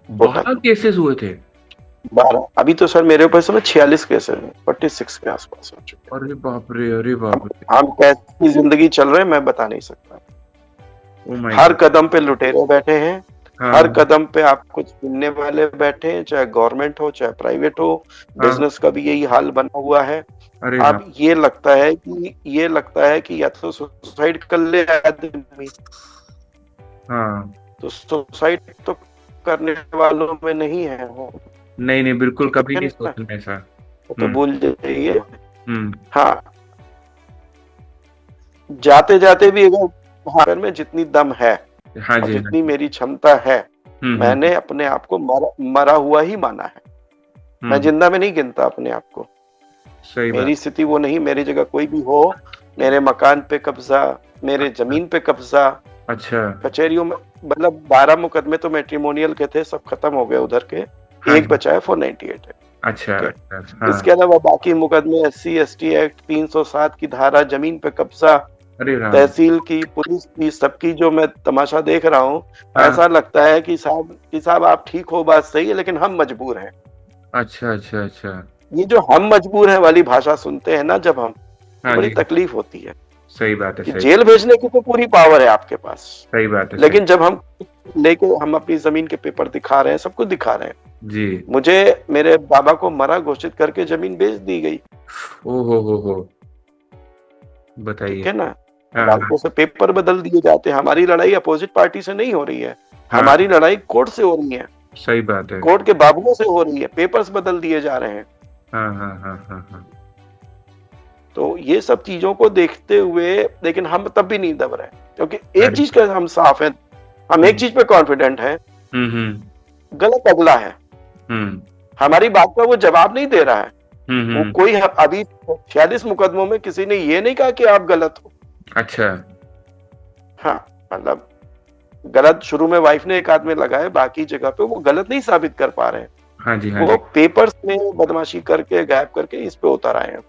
Speaker 2: 12 केसेस हुए थे?
Speaker 3: 12, अभी तो सर मेरे ऊपर इस समय 46 केसेस हैं, 46 के आसपास हो चुके
Speaker 2: अरे बाप रे, अरे बाप रे।
Speaker 3: हैं। हम कैसी जिंदगी चल रहे हैं मैं बता नहीं सकता।
Speaker 2: Oh my
Speaker 3: her
Speaker 2: God.
Speaker 3: कदम पे लुटेरे बैठे हैं,
Speaker 2: हाँ
Speaker 3: हर कदम पे आपको छीनने वाले बैठे हैं, चाहे गवर्नमेंट हो चाहे प्राइवेट हो।
Speaker 2: हाँ।
Speaker 3: बिजनेस का भी यही हाल बना हुआ है।
Speaker 2: अरे राम।
Speaker 3: अब ये लगता है कि या तो सुसाइड कर ले आदमी,
Speaker 2: हाँ।
Speaker 3: तो सुसाइड तो करने वालों में नहीं है वो,
Speaker 2: नहीं नहीं, बिल्कुल
Speaker 3: ठीक
Speaker 2: कभी
Speaker 3: है
Speaker 2: नहीं
Speaker 3: ना?
Speaker 2: सोचना ऐसा।
Speaker 3: तो भूल जाइए।
Speaker 2: हम्म।
Speaker 3: हाँ, जाते जाते भी अगर में जितनी दम है
Speaker 2: हाँ
Speaker 3: और
Speaker 2: जी, हाँ
Speaker 3: जितनी
Speaker 2: जी।
Speaker 3: मेरी क्षमता है,
Speaker 2: हम्म।
Speaker 3: मैंने अपने आप को मरा हुआ ही माना है। मैं
Speaker 2: हम्म।
Speaker 3: जिंदा में नहीं गिनता अपने आप को।
Speaker 2: सही बात।
Speaker 3: मेरी स्थिति वो नहीं, मेरी जगह कोई भी हो, मेरे मकान पे कब्जा, मेरे जमीन पे कब्जा,
Speaker 2: अच्छा।
Speaker 3: कचहरियों में, मतलब 12 मुकदमे तो मैट्रिमोनियल के थे, सब खत्म हो गए उधर के।
Speaker 2: हाँ
Speaker 3: एक
Speaker 2: जी।
Speaker 3: बचा है 498 है।
Speaker 2: अच्छा
Speaker 3: ठीक है?
Speaker 2: अच्छा, हाँ।
Speaker 3: इसके अलावा बाकी मुकदमे SC/ST एक्ट, 307 की धारा, जमीन पे कब्जा,
Speaker 2: अरे राम।
Speaker 3: तहसील की, पुलिस की, सबकी जो मैं तमाशा देख रहा हूँ,
Speaker 2: हाँ।
Speaker 3: ऐसा लगता है कि साहब आप ठीक हो, बात सही है, लेकिन हम मजबूर हैं।
Speaker 2: अच्छा अच्छा अच्छा।
Speaker 3: ये जो हम मजबूर हैं वाली भाषा सुनते हैं ना जब हम,
Speaker 2: हाँ
Speaker 3: बड़ी
Speaker 2: जी।
Speaker 3: तकलीफ होती है
Speaker 2: सही बात है,
Speaker 3: कि
Speaker 2: सही।
Speaker 3: जेल भेजने की तो पूरी पावर है आपके पास,
Speaker 2: सही बात है,
Speaker 3: लेकिन जब हम लेके हम अपनी जमीन के पेपर दिखा रहे हैं, सब कुछ दिखा रहे हैं,
Speaker 2: जी।
Speaker 3: मुझे मेरे बाबा को मरा घोषित करके जमीन बेच दी गई।
Speaker 2: ओ हो, बताइए।
Speaker 3: ठीक है ना?
Speaker 2: हाँ, हाँ,
Speaker 3: अदालतों से पेपर बदल दिए जाते हैं। हमारी लड़ाई अपोजिट पार्टी से नहीं हो रही है,
Speaker 2: हाँ,
Speaker 3: हमारी लड़ाई कोर्ट से हो रही है,
Speaker 2: सही बात है।
Speaker 3: कोर्ट के बाबुओं से हो रही है, पेपर्स बदल दिए जा रहे हैं।
Speaker 2: हाँ, हाँ, हाँ, हाँ, हाँ।
Speaker 3: तो ये सब चीजों को देखते हुए, लेकिन हम तब भी नहीं दब रहे, क्योंकि एक
Speaker 2: अरे!
Speaker 3: चीज का हम साफ है, हम एक
Speaker 2: हुँ,
Speaker 3: चीज पे कॉन्फिडेंट है,
Speaker 2: हुँ,
Speaker 3: गलत अगला है।
Speaker 2: हुँ,
Speaker 3: हमारी बात का वो जवाब नहीं दे रहा है।
Speaker 2: हुँ,
Speaker 3: वो
Speaker 2: हुँ।
Speaker 3: कोई अभी 46 मुकदमों में किसी ने ये नहीं कहा कि आप गलत हो।
Speaker 2: अच्छा।
Speaker 3: हाँ, मतलब गलत शुरू में वाइफ ने एक आध में लगाए, बाकी जगह पे वो गलत नहीं साबित कर पा रहे हैं।
Speaker 2: हाँ जी, हाँ
Speaker 3: वो
Speaker 2: जी।
Speaker 3: पेपर्स में बदमाशी करके गायब करके इस पे उतर आए हैं।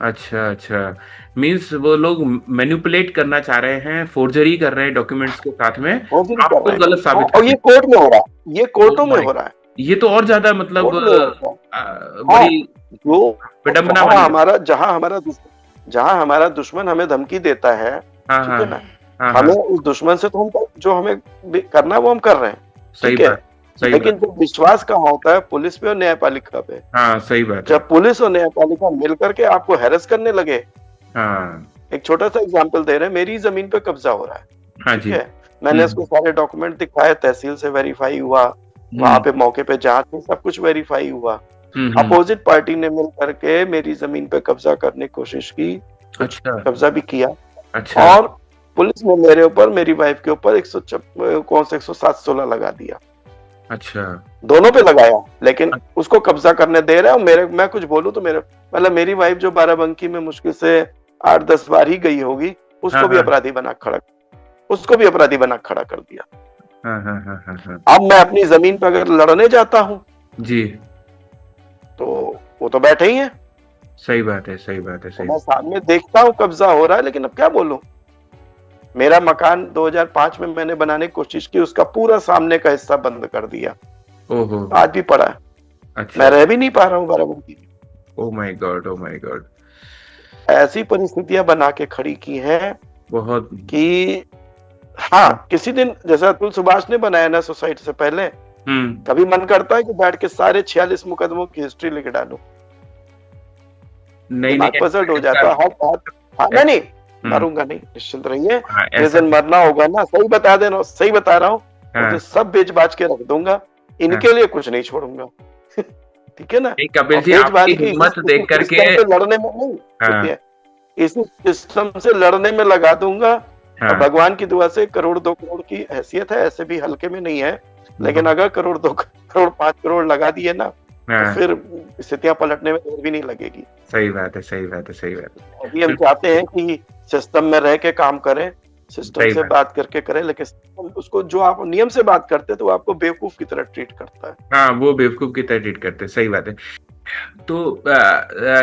Speaker 2: अच्छा, अच्छा। मीन्स वो लोग मैनिपुलेट करना चाह रहे हैं, फ़ोर्जरी कर रहे हैं डॉक्यूमेंट्स के साथ में,
Speaker 3: फोर्जरी कर
Speaker 2: आपको
Speaker 3: रहे हैं।
Speaker 2: गलत
Speaker 3: हाँ,
Speaker 2: साबित
Speaker 3: और ये
Speaker 2: करने।
Speaker 3: कोर्ट में हो रहा है, ये
Speaker 2: ओह
Speaker 3: कोर्टों में
Speaker 2: माय!
Speaker 3: हो रहा है,
Speaker 2: ये तो और ज़्यादा मतलब
Speaker 3: कोर्ट में हो रहा है। हाँ,
Speaker 2: बड़ी
Speaker 3: जो
Speaker 2: विडंबना
Speaker 3: जहां
Speaker 2: वाली बात।
Speaker 3: हमारा जहां हमारा दुश्मन हमें धमकी देता है,
Speaker 2: हाँ,
Speaker 3: ठीक
Speaker 2: हाँ।
Speaker 3: है ना,
Speaker 2: हाँ, हाँ।
Speaker 3: हमें उस दुश्मन से तो हम जो हमें करना है वो हम कर रहे हैं,
Speaker 2: सही
Speaker 3: ठीक है।
Speaker 2: बात, सही बात।
Speaker 3: लेकिन जब विश्वास कहाँ होता है, पुलिस पे और न्यायपालिका पे।
Speaker 2: हाँ, सही बात है।
Speaker 3: जब पुलिस और न्यायपालिका मिल करके आपको हैरेस करने लगे,
Speaker 2: हाँ।
Speaker 3: एक छोटा सा एग्जांपल दे रहे हैं, मेरी जमीन पे कब्जा हो रहा है,
Speaker 2: हाँ
Speaker 3: ठीक
Speaker 2: जी।
Speaker 3: है, मैंने
Speaker 2: हुँ,
Speaker 3: उसको सारे डॉक्यूमेंट दिखाए, तहसील से वेरीफाई हुआ, वहां
Speaker 2: हुँ,
Speaker 3: पे मौके पे जांच में सब कुछ वेरीफाई हुआ।
Speaker 2: हुँ, हुँ।
Speaker 3: अपोजिट पार्टी ने मिल करके मेरी जमीन पे कब्जा करने की कोशिश की, कुछ
Speaker 2: अच्छा,
Speaker 3: कब्जा भी किया,
Speaker 2: अच्छा,
Speaker 3: और पुलिस ने मेरे ऊपर, मेरी वाइफ के ऊपर 107-16 लगा दिया,
Speaker 2: अच्छा।
Speaker 3: दोनों पे लगाया। लेकिन उसको कब्जा करने दे रहे हैं, और मैं कुछ बोलूं तो मेरे, मतलब मेरी वाइफ जो बाराबंकी में मुश्किल से 8-10 बार ही गई होगी,
Speaker 2: हाँ,
Speaker 3: उसको भी
Speaker 2: हाँ।
Speaker 3: अपराधी बना खड़ा कर दिया।
Speaker 2: हाँ, हाँ, हाँ, हाँ, हाँ।
Speaker 3: अब मैं अपनी जमीन पर अगर लड़ने जाता हूं
Speaker 2: जी,
Speaker 3: तो वो तो बैठे ही हैं।
Speaker 2: सही बात है, सही बात है,
Speaker 3: तो
Speaker 2: सही।
Speaker 3: मैं सामने देखता हूँ कब्जा हो रहा है, लेकिन अब क्या बोलूं। मेरा मकान 2005 में मैंने बनाने की कोशिश की, उसका पूरा सामने का हिस्सा बंद कर दिया,
Speaker 2: ओहो!
Speaker 3: आज भी पड़ा है, मैं
Speaker 2: अच्छा।
Speaker 3: रह भी नहीं पा रहा हूँ बाराबंकी में।
Speaker 2: ओह my God! Oh my God!
Speaker 3: ऐसी परिस्थितियां बना के खड़ी की हैं
Speaker 2: बहुत।
Speaker 3: कि हाँ, किसी दिन जैसे अतुल सुभाष ने बनाया ना सुसाइड से पहले,
Speaker 2: हुँ।
Speaker 3: कभी मन करता है कि बैठ के सारे 46 मुकदमों की हिस्ट्री लिख डालूं,
Speaker 2: नहीं, नहीं,
Speaker 3: दिमाग पजल्ड हो
Speaker 2: ऐसा
Speaker 3: जाता है। हाँ,
Speaker 2: ऐ
Speaker 3: नहीं,
Speaker 2: हुँ,
Speaker 3: मरूंगा नहीं, निश्चिंत रहिए।
Speaker 2: हाँ,
Speaker 3: जिस
Speaker 2: ऐसा
Speaker 3: दिन मरना होगा ना, सही बता रहा हूँ, उस दिन
Speaker 2: हाँ,
Speaker 3: सब बेच बाच के रख दूंगा,
Speaker 2: हाँ।
Speaker 3: इनके लिए कुछ नहीं छोड़ूंगा। ठीक है ना?
Speaker 2: नहीं, कपिल
Speaker 3: और
Speaker 2: जी
Speaker 3: बेच
Speaker 2: आपकी
Speaker 3: बाच के
Speaker 2: हिम्मत देख कर के।
Speaker 3: सिस्टम से लड़ने में नहीं,
Speaker 2: हाँ,
Speaker 3: देखिए, इसी सिस्टम से लड़ने में लगा दूंगा। और
Speaker 2: हाँ,
Speaker 3: भगवान की दुआ से 1-2 करोड़ की हैसियत है, ऐसे भी हल्के में नहीं है, लेकिन
Speaker 2: ब
Speaker 3: अगर 1-2 करोड़ 5 करोड़ लगा दिए ना, तो
Speaker 2: हाँ,
Speaker 3: फिर स्थितियां पलटने में देर भी नहीं लगेगी।
Speaker 2: सही बात है, सही बात है, सही बात है।
Speaker 3: अभी हम
Speaker 2: बिल्कुल,
Speaker 3: चाहते हैं कि सिस्टम में रह के काम करें, सिस्टम
Speaker 2: सही
Speaker 3: से
Speaker 2: बात।
Speaker 3: बात करके करें, लेकिन सिस्टम उसको, जो आप नियम से बात करते हैं तो वो आपको बेवकूफ की तरह ट्रीट करता है।
Speaker 2: हाँ, वो बेवकूफ़ की तरह ट्रीट करते हैं, सही बात है। तो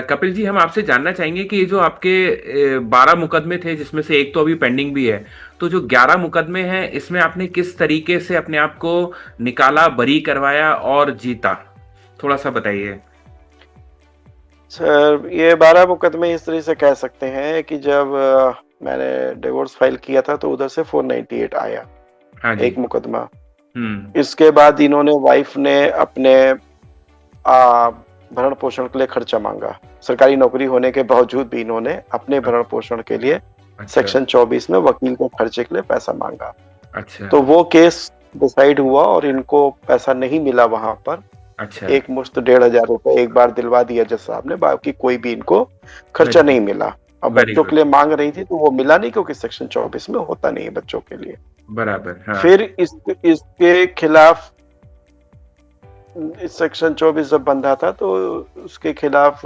Speaker 2: कपिल जी हम आपसे जानना चाहेंगे कि ये जो आपके 12 मुकदमे थे जिसमें से एक तो अभी पेंडिंग भी है, तो जो 11 मुकदमे हैं इसमें आपने किस तरीके से अपने आप को निकाला, बरी करवाया और जीता? थोड़ा-सा बताइए।
Speaker 3: सर, ये 12 मुकदमे इस तरह से कह सकते हैं कि जब मैंने डिवोर्स फाइल किया था तो उधर से 498 आया,
Speaker 2: हाँ जी।
Speaker 3: एक मुकदमा।
Speaker 2: हुँ,
Speaker 3: इसके बाद इन्होंने, वाइफ ने अपने भरण पोषण के लिए खर्चा मांगा, सरकारी नौकरी होने के बावजूद भी इन्होंने अपने भरण पोषण के लिए
Speaker 2: अच्छा,
Speaker 3: सेक्शन 24 में वकील के खर्चे के लिए पैसा मांगा।
Speaker 2: अच्छा,
Speaker 3: तो वो केस डिसाइड हुआ और इनको पैसा नहीं मिला वहां पर।
Speaker 2: अच्छा।
Speaker 3: एक मुश्त 1,500 रुपए एक बार दिलवा दिया जज साहब ने, बाकी कोई भी इनको खर्चा
Speaker 2: वेरी
Speaker 3: नहीं
Speaker 2: गुड,
Speaker 3: मिला। अब
Speaker 2: वेरी
Speaker 3: बच्चों
Speaker 2: गुड।
Speaker 3: के लिए मांग रही थी तो वो मिला नहीं, क्योंकि सेक्शन 24 में होता नहीं है बच्चों के लिए।
Speaker 2: बराबर, हाँ।
Speaker 3: फिर इसके खिलाफ, इस सेक्शन 24 जब बंधा था तो उसके खिलाफ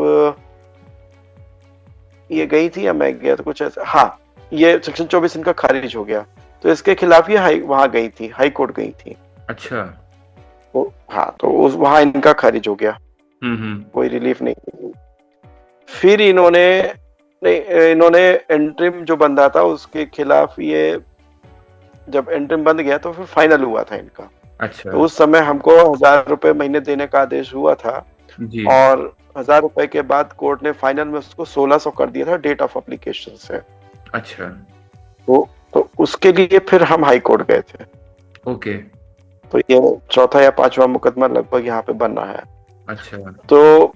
Speaker 3: ये गई थी, या मैं गया तो कुछ ऐसा, हाँ, ये सेक्शन 24 इनका खारिज हो गया, तो इसके खिलाफ ये वहां गई थी, हाई कोर्ट गई थी।
Speaker 2: अच्छा।
Speaker 3: तो हाँ, तो उस वहां इनका खारिज हो गया,
Speaker 2: हुँ, हुँ।
Speaker 3: कोई रिलीफ नहीं मिली। फिर इन्होंने एंट्रिम जो बंदा था उसके खिलाफ, ये जब एंट्रिम बंद गया तो फिर फाइनल हुआ था इनका।
Speaker 2: अच्छा,
Speaker 3: तो उस समय हमको 1,000 रुपए महीने देने का आदेश हुआ था,
Speaker 2: जी।
Speaker 3: और 1,000 रुपए के बाद कोर्ट ने फाइनल में उसको 1,600 कर दिया था डेट ऑफ एप्लीकेशन से।
Speaker 2: अच्छा,
Speaker 3: तो उसके लिए फिर हम हाई कोर्ट गए थे।
Speaker 2: ओके।
Speaker 3: तो ये चौथा या पांचवा मुकदमा लगभग यहाँ पे बन रहा है।
Speaker 2: अच्छा।
Speaker 3: तो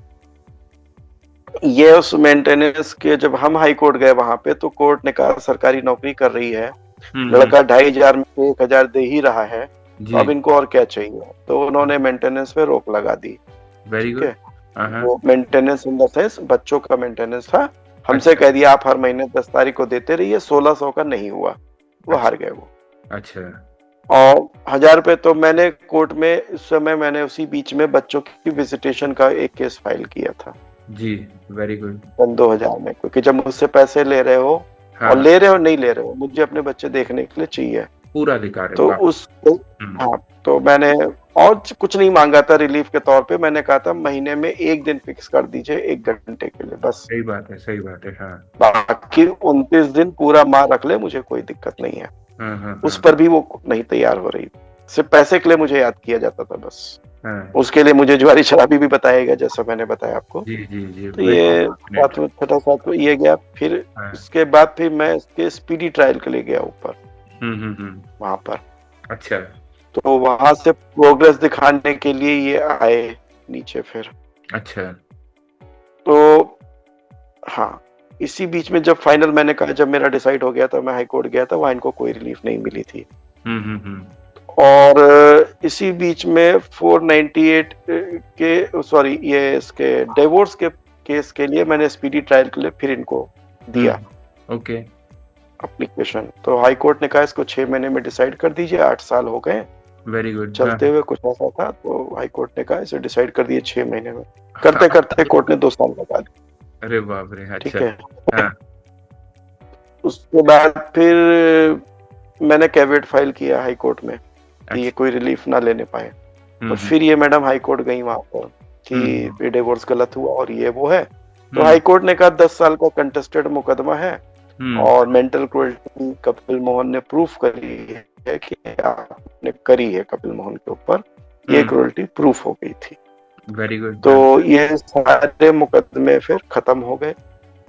Speaker 3: ये उस मेंटेनेंस के, जब हम हाई कोर्ट गए वहां पे, तो कोर्ट ने कहा सरकारी नौकरी कर रही है, लड़का 2,500 में से 1,000 दे ही रहा है, तो अब इनको और क्या चाहिए। तो उन्होंने मेंटेनेंस पे रोक लगा दी।
Speaker 2: वेरी
Speaker 3: ठीक
Speaker 2: गुड।
Speaker 3: है, वो मेंटेनेंस इन द सेंस बच्चों का मेंटेनेंस था। हमसे कह दिया आप हर महीने 10 तारीख को देते रहिए, 1,600 का नहीं हुआ, वो हार गए वो।
Speaker 2: अच्छा।
Speaker 3: और 1,000 रुपए तो मैंने कोर्ट में, इस समय मैंने उसी बीच में बच्चों की विजिटेशन का एक केस फाइल किया था
Speaker 2: जी। Very good.
Speaker 3: सन 2000 में, क्योंकि जब मुझसे पैसे ले रहे हो,
Speaker 2: हाँ,
Speaker 3: और ले रहे हो नहीं ले रहे हो, मुझे अपने बच्चे देखने के लिए चाहिए,
Speaker 2: पूरा अधिकार है।
Speaker 3: तो उस हाँ, तो मैंने और कुछ नहीं मांगा था रिलीफ के तौर पे। मैंने कहा था महीने में 1 दिन फिक्स कर दीजिए 1 घंटे के लिए, बस।
Speaker 2: सही बात है, सही बात है। हाँ।
Speaker 3: बाकी 29 दिन पूरा माँ रख ले, मुझे कोई दिक्कत नहीं है। उस पर भी वो नहीं तैयार हो रही, सिर्फ पैसे के लिए मुझे याद किया जाता था बस। उसके लिए मुझे ज्वारी शराबी भी बताएगा, जैसा मैंने बताया आपको।
Speaker 2: जी जी जी।
Speaker 3: तो ये छठा सातवां ये गया। फिर उसके बाद फिर मैं इसके स्पीडी ट्रायल के लिए गया ऊपर, वहां पर।
Speaker 2: अच्छा।
Speaker 3: तो वहां से प्रोग्रेस दिखाने के लिए ये आए नीचे फिर।
Speaker 2: अच्छा।
Speaker 3: तो हाँ, इसी बीच में जब फाइनल मैंने कहा, जब मेरा डिसाइड हो गया था, मैं हाई कोर्ट गया था, वहां इनको कोई रिलीफ नहीं मिली थी। और इसी बीच में 498 के, सॉरी, ये इसके डिवोर्स के केस के लिए मैंने स्पीडी ट्रायल के लिए फिर इनको दिया
Speaker 2: ओके
Speaker 3: एप्लीकेशन। तो हाई कोर्ट ने कहा इसको 6 महीने में डिसाइड कर दीजिए, 8 साल हो गए
Speaker 2: वेरी गुड
Speaker 3: चलते हुए, कुछ ऐसा था। तो हाई कोर्ट ने कहा इसे डिसाइड कर दिए 6 महीने में। करते करते कोर्ट ने 2 साल लगा दिए।
Speaker 2: अरे बाप रे। अच्छा।
Speaker 3: ठीक है। उसके बाद फिर मैंने कैविएट फाइल किया हाई कोर्ट में कि ये कोई रिलीफ ना लेने पाए। तो फिर ये मैडम हाई कोर्ट गई वहां पर कि डिवोर्स गलत हुआ और ये वो है। तो हाई कोर्ट ने कहा 10 साल का कंटेस्टेड मुकदमा है और मेंटल क्रुएल्टी कपिल मोहन ने प्रूफ करी है कि आपने करी है कपिल मोहन के ऊपर, ये क्रुएल्टी प्रूफ हो गई थी।
Speaker 2: Very good.
Speaker 3: तो ये सारे मुकदमे फिर खत्म हो गए।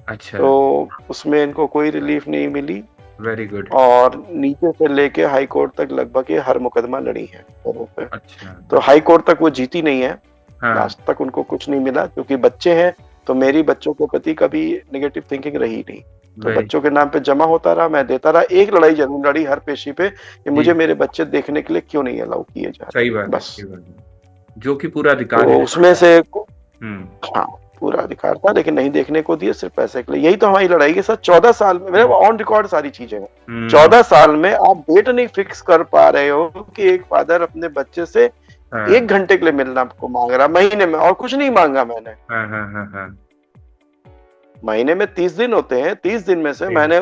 Speaker 2: अच्छा।
Speaker 3: तो उसमें इनको कोई रिलीफ नहीं मिली।
Speaker 2: Very good.
Speaker 3: और नीचे से लेके हाई कोर्ट तक लगभग ये हर मुकदमा लड़ी है।
Speaker 2: अच्छा।
Speaker 3: तो हाई कोर्ट तक वो जीती नहीं है। लास्ट तक उनको कुछ नहीं मिला, क्योंकि बच्चे हैं तो मेरी बच्चों के प्रति कभी नेगेटिव थिंकिंग रही नहीं। तो बच्चों के नाम पे जमा होता रहा, मैं देता रहा। एक लड़ाई जरूर लड़ी हर पेशी पे कि मुझे मेरे बच्चे देखने के लिए क्यों नहीं अलाउ किए जा रहे।
Speaker 2: सही बात
Speaker 3: बस,
Speaker 2: जो कि पूरा अधिकार
Speaker 3: है उसमें से। हाँ, पूरा अधिकार था, लेकिन नहीं देखने को दिए, सिर्फ पैसे के लिए। यही तो हमारी लड़ाई के साथ 14 साल में, मेरे ऑन रिकॉर्ड सारी चीजें हैं। 14 साल में आप डेट नहीं फिक्स कर पा रहे हो कि एक फादर अपने बच्चे से 1 घंटे के लिए मिलना को मांग रहा महीने में, और कुछ नहीं मांगा मैंने। महीने में 30 दिन होते हैं, 30 दिन में से मैंने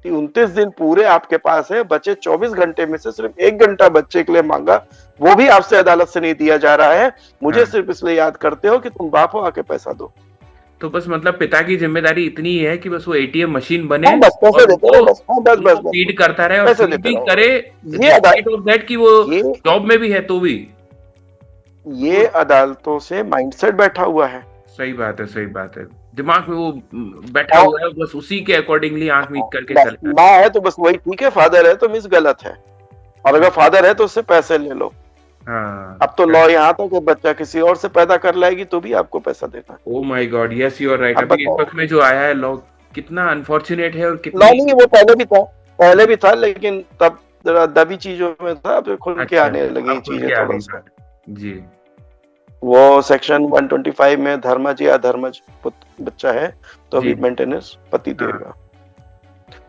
Speaker 3: 29 दिन पूरे आपके पास है, बचे 24 घंटे में से सिर्फ 1 घंटा बच्चे के लिए मांगा, वो भी आपसे अदालत से नहीं दिया जा रहा है। मुझे सिर्फ इसलिए याद करते हो कि तुम बाप हो, आके पैसा दो।
Speaker 2: तो बस मतलब पिता की जिम्मेदारी इतनी है कि बस वो एटीएम मशीन बने,
Speaker 3: बस पैसे देते रहो, बस
Speaker 2: फीड करता रहे और फीड भी करे,
Speaker 3: ये
Speaker 2: दैट कि वो जॉब में भी है तो भी।
Speaker 3: ये अदालतों से माइंडसेट बैठा हुआ है।
Speaker 2: सही बात है, सही बात है। दिमाग में वो बैठा हुआ है, बस उसी के अकॉर्डिंगली आंख मीच करके चलता है।
Speaker 3: माँ है तो बस वही ठीक है, फादर है तो मिस गलत है, और अगर फादर है तो उससे पैसे ले लो। अब तो लॉ यहाँ तक कि बच्चा किसी और से पैदा कर लाएगी तो भी आपको पैसा देना।
Speaker 2: Oh my God, yes you are right. अभी इस वक्त में जो आया है लॉ कितना अनफॉर्चुनेट है। और कितना
Speaker 3: लॉ नहीं, वो पहले भी था, लेकिन तब जरा दबी चीजों में था, अब खुल के आने लगी चीजें थोड़ा सा। जी, वो सेक्शन 125 में धर्मज या अधर्मज बच्चा है तो अभी मेंटेनेंस पति देगा।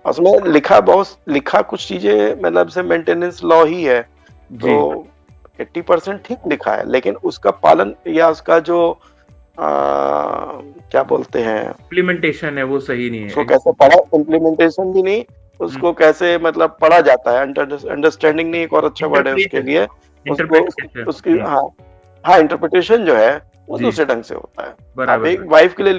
Speaker 3: उसमें लिखा कुछ चीजें, मतलब से मेंटेनेंस लॉ ही है, तो 80% ठीक लिखा है, लेकिन उसका पालन या उसका जो क्या बोलते हैं
Speaker 2: इम्प्लीमेंटेशन है, वो सही नहीं है।
Speaker 3: उसको कैसे पढ़ा, इम्प्लीमेंटेशन भी नहीं, उसको कैसे मतलब पढ़ा जाता है, अंडरस्टैंडिंग नहीं एक और अच्छा वर्ड है उसके लिए, उसकी हाँ इंटरप्रिटेशन जो है वो दूसरे ढंग से होता है। अब एक वाइफ के लिए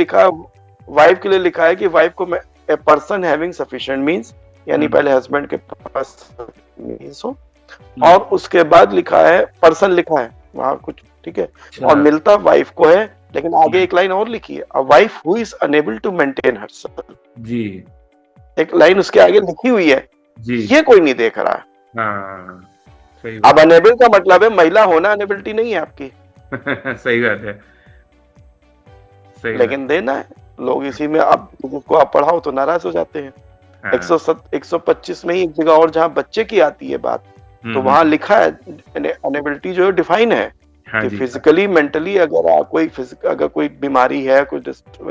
Speaker 3: लिखा है कि वाइफ को a person having sufficient means, यानी पहले हस्बैंड के पास मींस हो, और उसके बाद लिखा है पर्सन, लिखा है वहां कुछ, ठीक है, और मिलता वाइफ को है, लेकिन आगे एक लाइन और लिखी है, a wife who is unable to maintain herself.
Speaker 2: जी,
Speaker 3: एक लाइन उसके आगे लिखी हुई है जी, ये कोई नहीं देख रहा है।
Speaker 2: सही
Speaker 3: अब अनेबल का मतलब है महिला होना अनेबिलिटी नहीं है आपकी।
Speaker 2: सही बात है, सही
Speaker 3: लेकिन देना है, लोग इसी में अब को आप पढ़ाओ तो नाराज हो जाते हैं।
Speaker 2: हाँ।
Speaker 3: 125 में ही एक जगह और जहाँ बच्चे की आती है बात, तो वहां लिखा है अनेबिलिटी जो डिफाइन है कि फिजिकली मेंटली अगर कोई बीमारी है, कोई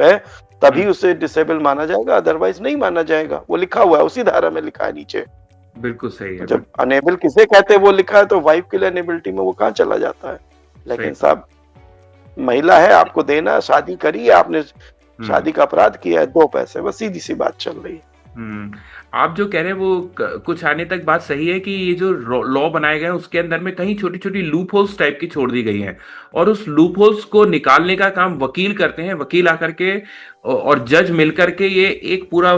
Speaker 3: है, तभी उसे डिसेबल माना जाएगा, अदरवाइज नहीं माना जाएगा। वो लिखा हुआ है, उसी धारा में लिखा है नीचे।
Speaker 2: बिल्कुल सही है।
Speaker 3: जब अनेबल किसे कहते हैं वो लिखा है, तो वाइफ के लिए अनेबिलिटी में वो कहाँ चला जाता है। लेकिन साहब महिला है, आपको देना, शादी करी है आपने, शादी का अपराध किया है, 2 पैसे, बस सीधी सी बात चल रही है।
Speaker 2: आप जो कह रहे हैं वो कुछ आने तक बात सही है कि ये जो लॉ बनाए गए हैं उसके अंदर में कहीं छोटी छोटी लूप होल्स टाइप की छोड़ दी गई हैं, और उस लूप होल्स को निकालने का काम वकील करते हैं। वकील आकर के और जज मिलकर के ये एक पूरा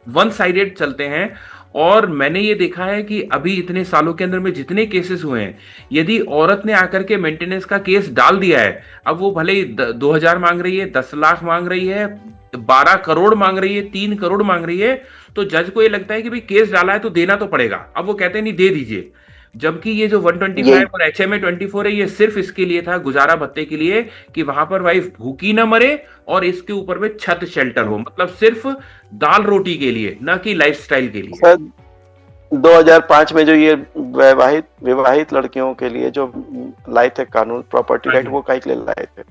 Speaker 2: वन साइडेड चलते हैं। और मैंने ये देखा है कि अभी इतने सालों के अंदर में जितने केसेस हुए हैं, यदि औरत ने आकर के मेंटेनेंस का केस डाल दिया है, अब वो भले ही 2,000 मांग रही है, 10 लाख मांग रही है, 12 करोड़ मांग रही है, 3 करोड़ मांग रही है, तो जज को ये लगता है कि भाई केस डाला है तो देना तो पड़ेगा। अब वो कहते हैं नहीं, दे दीजिए। जबकि ये जो 125 और HMA 24 है, ये सिर्फ इसके लिए था, गुजारा भत्ते के लिए, कि वहां पर वाइफ भूखी ना मरे और इसके ऊपर में छत शेल्टर हो, मतलब सिर्फ दाल रोटी के लिए, ना कि लाइफस्टाइल के लिए।
Speaker 3: 2005 में जो ये विवाहित लड़कियों के लिए जो लाए थे कानून, प्रॉपर्टी राइट, वो काहे के लिए लाए थे?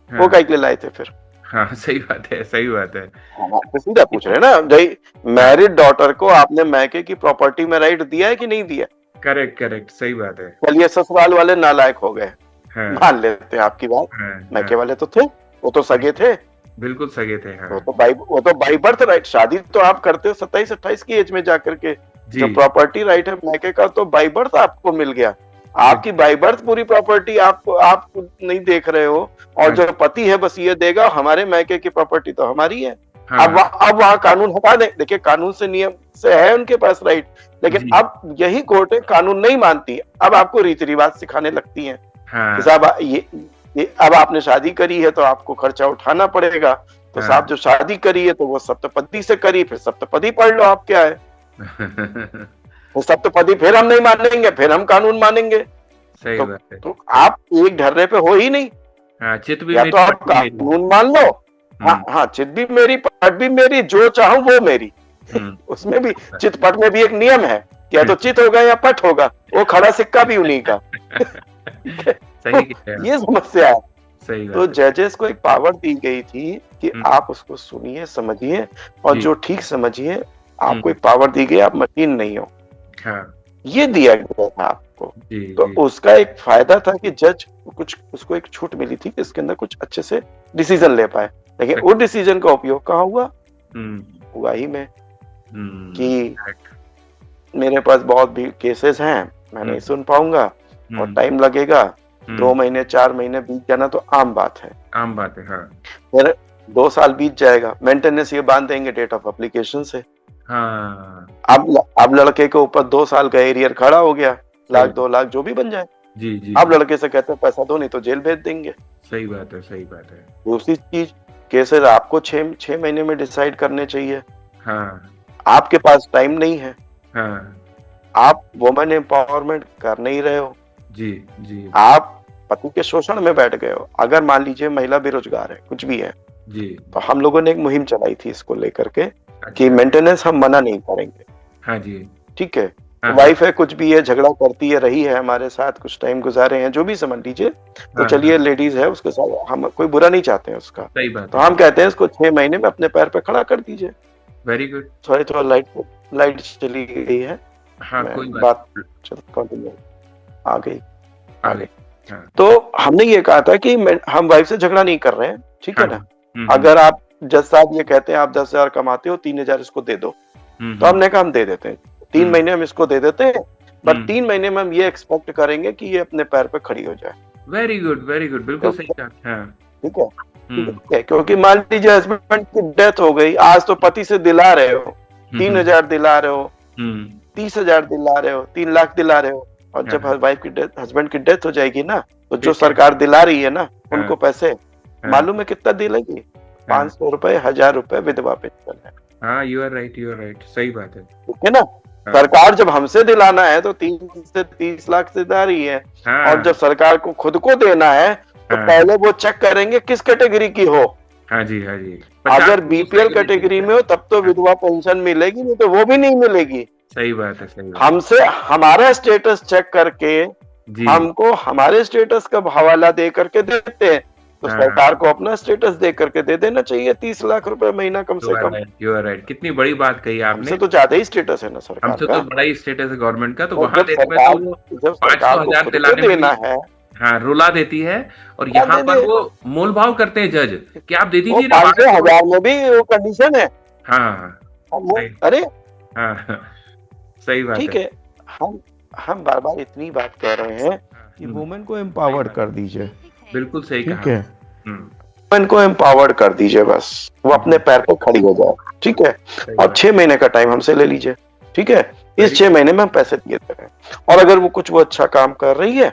Speaker 3: वो काहे के लिए लाए थे फिर?
Speaker 2: हाँ, सही बात है, सही बात है।
Speaker 3: तो सीधा पूछ रहे हैं ना भाई, मैरिड डॉटर को आपने मैके की प्रॉपर्टी में राइट दिया है कि नहीं दिया?
Speaker 2: करेक्ट करेक्ट, सही बात है।
Speaker 3: चलिए ससुराल वाले नालायक हो गए, मान लेते हैं आपकी बात, मैके वाले तो थे, वो तो सगे थे,
Speaker 2: बिल्कुल सगे थे।
Speaker 3: वो तो बाई बर्थ राइट, शादी तो आप करते हो 27-28 की एज में जाकर के, जो प्रॉपर्टी राइट है मैके का तो बाई बर्थ आपको मिल गया। आपकी बाई बर्थ पूरी प्रॉपर्टी आप नहीं देख रहे हो, और जो पति है बस ये देगा, हमारे मैके की प्रॉपर्टी तो हमारी है। अब वहां कानून हटा दे, देखिए कानून से, नियम से है उनके पास राइट, लेकिन अब यही कोर्ट कानून नहीं मानती, अब आपको रीति रिवाज सिखाने लगती है कि साहब ये अब आपने शादी करी है तो आपको खर्चा उठाना पड़ेगा, तो साहब जो शादी करी है तो वो सप्तपदी से करी, फिर सप्तपदी पढ़ लो आप, क्या है वो सप्तपदी, फिर हम नहीं मानेंगे, फिर हम कानून मानेंगे।
Speaker 2: सही बात है।
Speaker 3: तो आप एक ढर्रे पे हो ही नहीं,
Speaker 2: चित भी
Speaker 3: या तो आप कानून मान लो, हाँ चित भी मेरी, पट भी मेरी, जो चाहूं वो मेरी। उसमें भी चित पट में भी एक नियम है, या तो चित होगा या पट होगा, वो खड़ा सिक्का भी उन्हीं का। ये समस्या है।
Speaker 2: सही
Speaker 3: तो जजेस को एक पावर दी गई थी कि आप उसको सुनिए, समझिए, और जो ठीक समझिए। आपको एक पावर दी गई, आप मशीन नहीं हो, ये दिया गया था आपको। तो उसका एक फायदा था कि जज उसको एक छूट मिली थी कि इसके अंदर कुछ अच्छे से डिसीजन ले पाए। लेकिन उस डिसीजन का उपयोग कहाँ हुआ? हुआ ही में कि मेरे पास बहुत भी केसेस हैं, मैं नहीं सुन पाऊंगा और टाइम लगेगा, 2 महीने 4 महीने बीत जाना तो आम बात है,
Speaker 2: आम बात है।
Speaker 3: फिर 2 साल बीत जाएगा, मेंटेनेंस ये बांध देंगे डेट ऑफ एप्लीकेशन से। अब लड़के के ऊपर 2 साल का एरियर खड़ा हो गया, 1-2 लाख जो भी बन जाए।
Speaker 2: जी।
Speaker 3: अब लड़के से कहते हैं पैसा दो, नहीं तो जेल भेज देंगे।
Speaker 2: सही बात है, सही बात है।
Speaker 3: दूसरी चीज, केसेस आपको 6 महीने में डिसाइड करने चाहिए। आपके पास टाइम नहीं है। आप वुमेन एम्पावरमेंट कर नहीं रहे हो।
Speaker 2: जी।
Speaker 3: आप पति के शोषण में बैठ गए हो। अगर मान लीजिए महिला बेरोजगार है, कुछ भी है, तो हम लोगों ने एक मुहिम चलाई थी इसको लेकर के कि मेंटेनेंस हम मना नहीं करेंगे। ठीक है, वाइफ है, कुछ भी है, झगड़ा करती है, रही है हमारे साथ, कुछ टाइम गुजारे हैं, जो भी समझ लीजिए, तो चलिए लेडीज है, उसके साथ हम कोई बुरा नहीं चाहते हैं उसका।
Speaker 2: सही बात।
Speaker 3: तो हम कहते हैं इसको 6 महीने में अपने पैर पे खड़ा कर दीजिए।
Speaker 2: Very good.
Speaker 3: सॉरी, थोड़ा लाइट चली गई है।
Speaker 2: कोई
Speaker 3: बात कंटिन्यू आ गई। तो हमने ये कहा था कि हम वाइफ से झगड़ा नहीं कर रहे हैं, ठीक है ना। अगर आप जज साहब ये कहते हैं आप 10,000 कमाते हो, 3,000 इसको दे दो, तो हमने कहा हम दे देते हैं, 3 महीने हम इसको दे देते हैं, बट 3 महीने में हम ये एक्सपेक्ट करेंगे कि ये अपने पैर पे खड़ी हो जाए।
Speaker 2: वेरी गुड, बिल्कुल सही कहा।
Speaker 3: ठीक है, क्योंकि मान लीजिए हस्बैंड की डेथ हो गई, आज तो पति से दिला रहे हो, 3,000 दिला रहे हो, 30,000 दिला रहे हो, 3 लाख दिला रहे हो, और जब वाइफ की डेथ, हस्बैंड की डेथ हो जाएगी ना, तो जो सरकार दिला रही है ना उनको पैसे, मालूम है कितना दिलेगी? 500 रुपए, 1,000 रुपए विधवा पेंशन है।
Speaker 2: यू आर राइट, सही बात है।
Speaker 3: ठीक है ना। सरकार जब हमसे दिलाना है तो 3 से 30 लाख से दिला रही है। और जब सरकार को खुद को देना है तो पहले वो चेक करेंगे किस कैटेगरी की हो।
Speaker 2: हाँ जी, हाँ जी।
Speaker 3: अगर बीपीएल कैटेगरी में हो तब तो विधवा पेंशन मिलेगी, नहीं तो वो भी नहीं मिलेगी।
Speaker 2: सही बात है, सही बात।
Speaker 3: हमसे हमारा स्टेटस चेक करके हमको हमारे स्टेटस का हवाला दे करके देते हैं, तो सरकार को अपना स्टेटस दे करके दे देना चाहिए 30 लाख रुपए महीना कम से कम।
Speaker 2: यू आर राइट, कितनी बड़ी बात कही आपने।
Speaker 3: हमसे तो ज्यादा ही स्टेटस है ना सरकार
Speaker 2: हमसे
Speaker 3: का।
Speaker 2: तो बड़ा ही स्टेटस है गवर्नमेंट का, तो वहां
Speaker 3: जब सरकार को खुद को देना है,
Speaker 2: हाँ, रुला देती है। और यहाँ पर वो मोल भाव करते हैं जज कि आप दे दीजिए
Speaker 3: 500,000 में भी वो कंडीशन है।
Speaker 2: हाँ,
Speaker 3: अरे
Speaker 2: हाँ, सही बात
Speaker 3: ठीक है। हम बार बार इतनी बात कह रहे हैं कि वुमेन को एम्पावर्ड कर दीजिए।
Speaker 2: बिल्कुल सही कहा।
Speaker 3: ठीक है, वुमेन को एम्पावर्ड कर दीजिए, बस वो अपने पैर पर खड़ी हो जाए। ठीक है, और 6 महीने का टाइम हमसे ले लीजिए। ठीक है, इस 6 महीने में हम पैसे दिए दे रहे हैं, और अगर वो कुछ वो अच्छा काम कर रही है,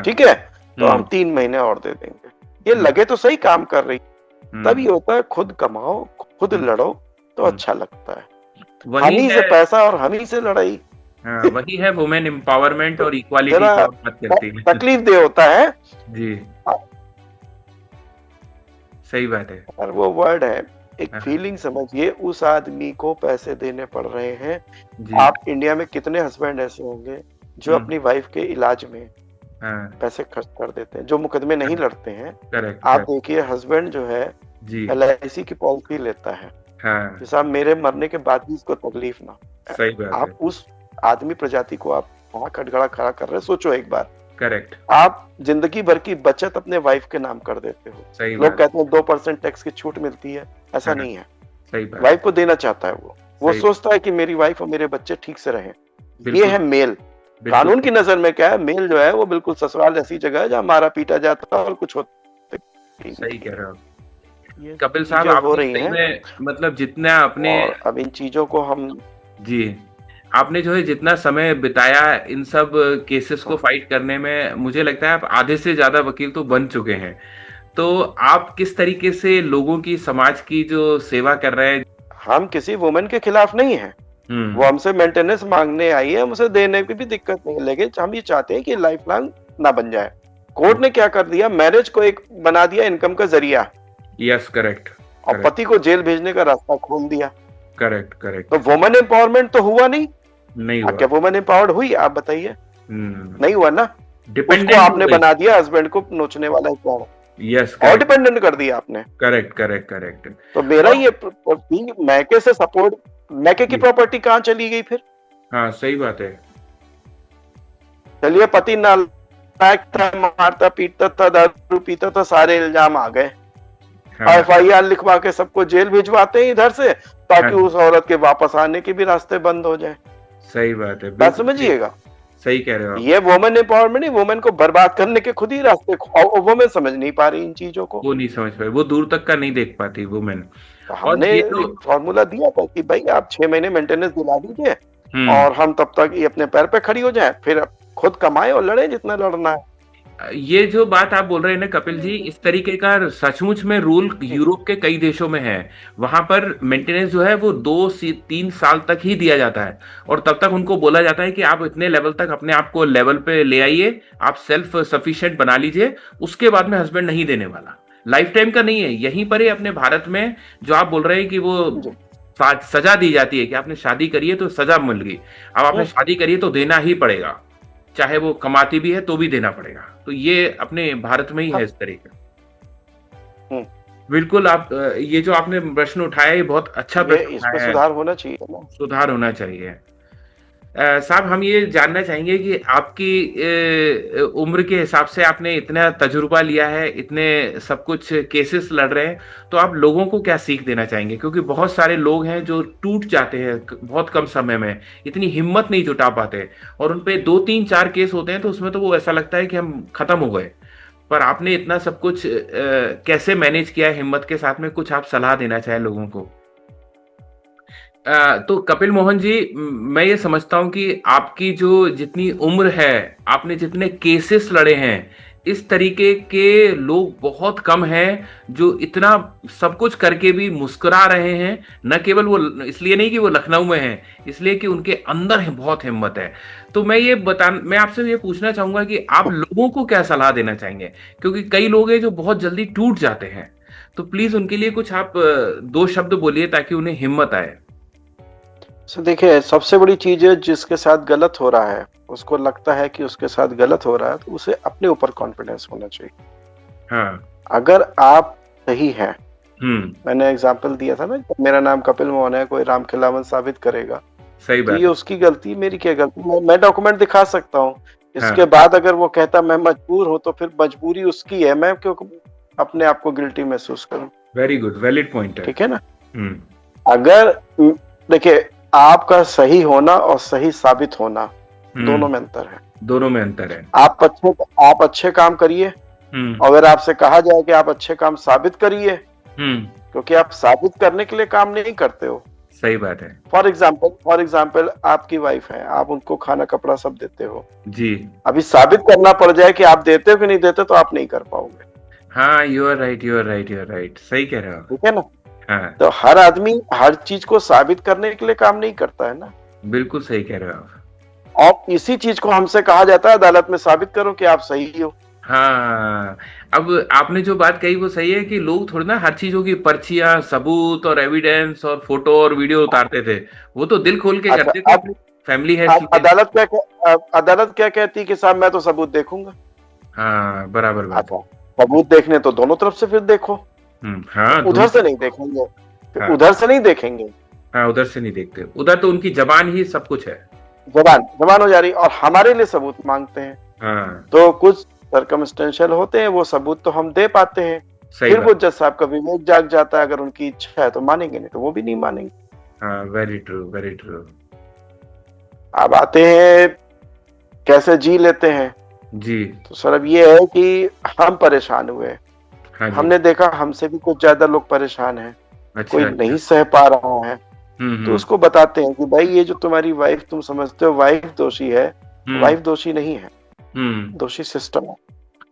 Speaker 3: ठीक है, तो हम 3 महीने और दे देंगे। ये लगे तो सही काम कर रही, तभी होता है खुद कमाओ खुद लड़ो तो अच्छा लगता है। हमी से पैसा और हमी से लड़ाई,
Speaker 2: वही है वुमेन एम्पावरमेंट और इक्वालिटी की बात करती है।
Speaker 3: तकलीफ दे होता है
Speaker 2: जी, सही बात है।
Speaker 3: और वो वर्ड है, एक फीलिंग समझिए। उस आदमी को पैसे देने पड़ रहे हैं। आप इंडिया में कितने हस्बैंड ऐसे होंगे जो अपनी वाइफ के इलाज में पैसे खर्च कर देते हैं, जो मुकदमे नहीं लड़ते हैं। आप देखिए, हस्बैंड जो है LIC की पॉलिसी लेता है, साहब मेरे मरने के बाद भी इसको तकलीफ ना।
Speaker 2: सही बात
Speaker 3: आप उस आदमी प्रजाति को आप वहां कटघड़ा खड़ा कर रहे हैं। सोचो एक बार,
Speaker 2: करेक्ट,
Speaker 3: आप जिंदगी भर की बचत अपने वाइफ के नाम कर देते हो।
Speaker 2: सही
Speaker 3: लोग कहते हैं 2% टैक्स की छूट मिलती है, ऐसा नहीं है।
Speaker 2: सही बात।
Speaker 3: वाइफ को देना चाहता है वो सोचता है कि मेरी वाइफ और मेरे बच्चे ठीक से रहें। ये है मेल। कानून की नजर में क्या है, मेल जो है वो बिल्कुल ससुराल ऐसी जगह है जहाँ मारा पीटा जाता है और कुछ होता।
Speaker 2: सही कह रहे हो कपिल साहब, आप
Speaker 3: हो रही हैं,
Speaker 2: मतलब जितना अपने
Speaker 3: अब इन चीजों को हम
Speaker 2: जी, आपने जो है जितना समय बिताया इन सब केसेस को फाइट करने में, मुझे लगता है आप आधे से ज्यादा वकील तो बन चुके हैं। तो आप किस तरीके से लोगों की, समाज की जो सेवा कर रहे हैं?
Speaker 3: हम किसी वुमेन के खिलाफ नहीं है, वो हमसे मेंटेनेंस मांगने आई है, हमसे देने की भी दिक्कत नहीं लगे। हम ये चाहते हैं कि लाइफ लॉन्ग ना बन जाए। कोर्ट ने क्या कर दिया, मैरिज को एक बना दिया इनकम का जरिया।
Speaker 2: Yes, correct.
Speaker 3: और पति को जेल भेजने का रास्ता खोल दिया।
Speaker 2: करेक्ट।
Speaker 3: तो वुमेन एम्पावरमेंट तो हुआ नहीं
Speaker 2: हुआ।
Speaker 3: क्या वुमेन एम्पावर्ड हुई? आप बताइए। नहीं हुआ ना। उसको आपने बना दिया हस्बैंड को नोचने वाला एक
Speaker 2: यस,
Speaker 3: और डिपेंडेंट कर दिया आपने।
Speaker 2: करेक्ट।
Speaker 3: तो मेरा ये मैके से सपोर्ट, मैके की प्रॉपर्टी कहाँ चली गई फिर?
Speaker 2: हाँ, सही बात है।
Speaker 3: चलिए, पति नालायक था, मारता पीटता था, दारू पीता था, सारे इल्जाम आ गए। FIR लिखवा के सबको जेल भिजवाते हैं इधर से, ताकि उस औरत के वापस आने के भी रास्ते बंद हो जाए।
Speaker 2: सही बात है,
Speaker 3: बात समझिएगा।
Speaker 2: सही कह रहे हो।
Speaker 3: ये वुमेन एम्पावरमेंट नहीं, वुमेन को बर्बाद करने के खुद ही रास्ते। वुमेन समझ नहीं पा रही इन चीजों को,
Speaker 2: वो नहीं समझ पाई, वो दूर तक का नहीं देख पाती वुमेन।
Speaker 3: हमने फॉर्मूला दिया था कि भाई आप 6 महीने मेंटेनेंस दिला दीजिए और हम तब तक ये अपने पैर पे खड़ी हो जाए, फिर खुद कमाए और लड़े जितना लड़ना है।
Speaker 2: ये जो बात आप बोल रहे हैं ना कपिल जी, इस तरीके का सचमुच में रूल यूरोप के कई देशों में है। वहां पर मेंटेनेंस जो है वो 2 से 3 साल तक ही दिया जाता है, और तब तक उनको बोला जाता है कि आप इतने लेवल तक अपने आप को लेवल पे ले आइए, आप सेल्फ सफिशिएंट बना लीजिए, उसके बाद में हस्बैंड नहीं देने वाला। लाइफ टाइम का नहीं है। यहीं पर ही अपने भारत में जो आप बोल रहे हैं कि वो सजा दी जाती है कि आपने शादी करी है तो सजा मिल गई, अब आपने शादी करी है तो देना ही पड़ेगा, चाहे वो कमाती भी है तो भी देना पड़ेगा। तो ये अपने भारत में ही है इस तरीके। बिल्कुल, आप ये जो आपने प्रश्न उठाया ये बहुत अच्छा प्रश्न
Speaker 3: है। सुधार होना चाहिए ना,
Speaker 2: सुधार होना चाहिए। साहब, हम ये जानना चाहेंगे कि आपकी उम्र के हिसाब से आपने इतना तजुर्बा लिया है, इतने सब कुछ केसेस लड़ रहे हैं, तो आप लोगों को क्या सीख देना चाहेंगे? क्योंकि बहुत सारे लोग हैं जो टूट जाते हैं बहुत कम समय में, इतनी हिम्मत नहीं जुटा पाते, और उन पे 2, 3, 4 केस होते हैं तो उसमें तो वो ऐसा लगता है कि हम खत्म हो गए। पर आपने इतना सब कुछ कैसे मैनेज किया है हिम्मत के साथ में? कुछ आप सलाह देना चाहें लोगों को? तो कपिल मोहन जी, मैं ये समझता हूं कि आपकी जो जितनी उम्र है, आपने जितने केसेस लड़े हैं, इस तरीके के लोग बहुत कम हैं जो इतना सब कुछ करके भी मुस्कुरा रहे हैं। न केवल वो इसलिए नहीं कि वो लखनऊ में हैं, इसलिए कि उनके अंदर बहुत हिम्मत है। तो मैं आपसे ये पूछना चाहूंगा कि आप लोगों को क्या सलाह देना चाहेंगे, क्योंकि कई लोग हैं जो बहुत जल्दी टूट जाते हैं। तो प्लीज उनके लिए कुछ आप दो शब्द बोलिए ताकि उन्हें हिम्मत आए।
Speaker 3: देखिए, सबसे बड़ी चीज है, जिसके साथ गलत हो रहा है उसको लगता है कि उसके साथ गलत हो रहा है, तो उसे अपने ऊपर कॉन्फिडेंस होना चाहिए।
Speaker 2: हाँ।
Speaker 3: अगर आप सही हैं, मैंने एग्जांपल दिया था ना, मेरा नाम कपिल मोहन है, कोई राम खिलावन साबित करेगा,
Speaker 2: सही
Speaker 3: तो
Speaker 2: बात।
Speaker 3: ये उसकी गलती, मेरी क्या गलती? मैं डॉक्यूमेंट दिखा सकता हूँ। इसके बाद अगर वो कहता मैं मजबूर हूँ, तो फिर मजबूरी उसकी है, मैं क्यों अपने आप को गिल्टी महसूस करूं?
Speaker 2: वेरी गुड, वैलिड पॉइंट है।
Speaker 3: ठीक है ना? अगर देखिए, आपका सही होना और सही साबित होना दोनों में अंतर है।
Speaker 2: दोनों में अंतर है।
Speaker 3: आप अच्छे काम करिए, अगर आपसे कहा जाए कि आप अच्छे काम साबित करिए, क्योंकि आप साबित करने के लिए काम नहीं करते हो।
Speaker 2: सही बात है।
Speaker 3: फॉर एग्जाम्पल आपकी वाइफ है, आप उनको खाना कपड़ा सब देते हो
Speaker 2: जी।
Speaker 3: अभी साबित करना पड़ जाए कि आप देते हो कि नहीं देते, तो आप नहीं कर पाओगे।
Speaker 2: हाँ, यू आर राइट, सही कह रहे हो।
Speaker 3: ठीक है ना?
Speaker 2: हाँ।
Speaker 3: तो हर आदमी हर चीज को साबित करने के लिए काम नहीं करता है ना।
Speaker 2: बिल्कुल सही कह रहे हो आप।
Speaker 3: और इसी चीज को हमसे कहा जाता है अदालत में, साबित करो कि आप सही हो।
Speaker 2: हाँ, अब आपने जो बात कही वो सही है कि लोग थोड़ी ना हर चीजों की पर्चियां, सबूत और एविडेंस और फोटो और वीडियो उतारते थे। वो तो दिल खोल के करते थे, अपनी फैमिली है।
Speaker 3: अदालत क्या कहती कि साहब मैं तो सबूत देखूंगा।
Speaker 2: हाँ, बराबर बात।
Speaker 3: सबूत देखने तो दोनों तरफ से फिर देखो।
Speaker 2: हाँ,
Speaker 3: उधर से नहीं देखेंगे, हाँ, उधर से नहीं देखेंगे।
Speaker 2: हाँ, उधर से नहीं देखते, उधर तो उनकी जबान ही सब कुछ है।
Speaker 3: जबान हो जा रही, और हमारे लिए सबूत मांगते हैं।
Speaker 2: हाँ।
Speaker 3: तो कुछ सर्कमस्टेंशियल होते हैं, वो सबूत तो हम दे पाते हैं। फिर वो जज साहब का विवेक जाग जाता है, अगर उनकी इच्छा है तो मानेंगे, नहीं तो वो भी नहीं मानेंगे।
Speaker 2: हाँ, वेरी ट्रू।
Speaker 3: अब आते हैं कैसे जी लेते हैं
Speaker 2: जी।
Speaker 3: तो सर अब ये है कि हम परेशान हुए। हाँ, हमने देखा हमसे भी कुछ ज्यादा लोग परेशान हैं। कोई नहीं सह पा रहा है, तो उसको बताते हैं कि भाई ये जो तुम्हारी वाइफ तुम समझते हो वाइफ दोषी है, वाइफ दोषी नहीं है, दोषी सिस्टम है।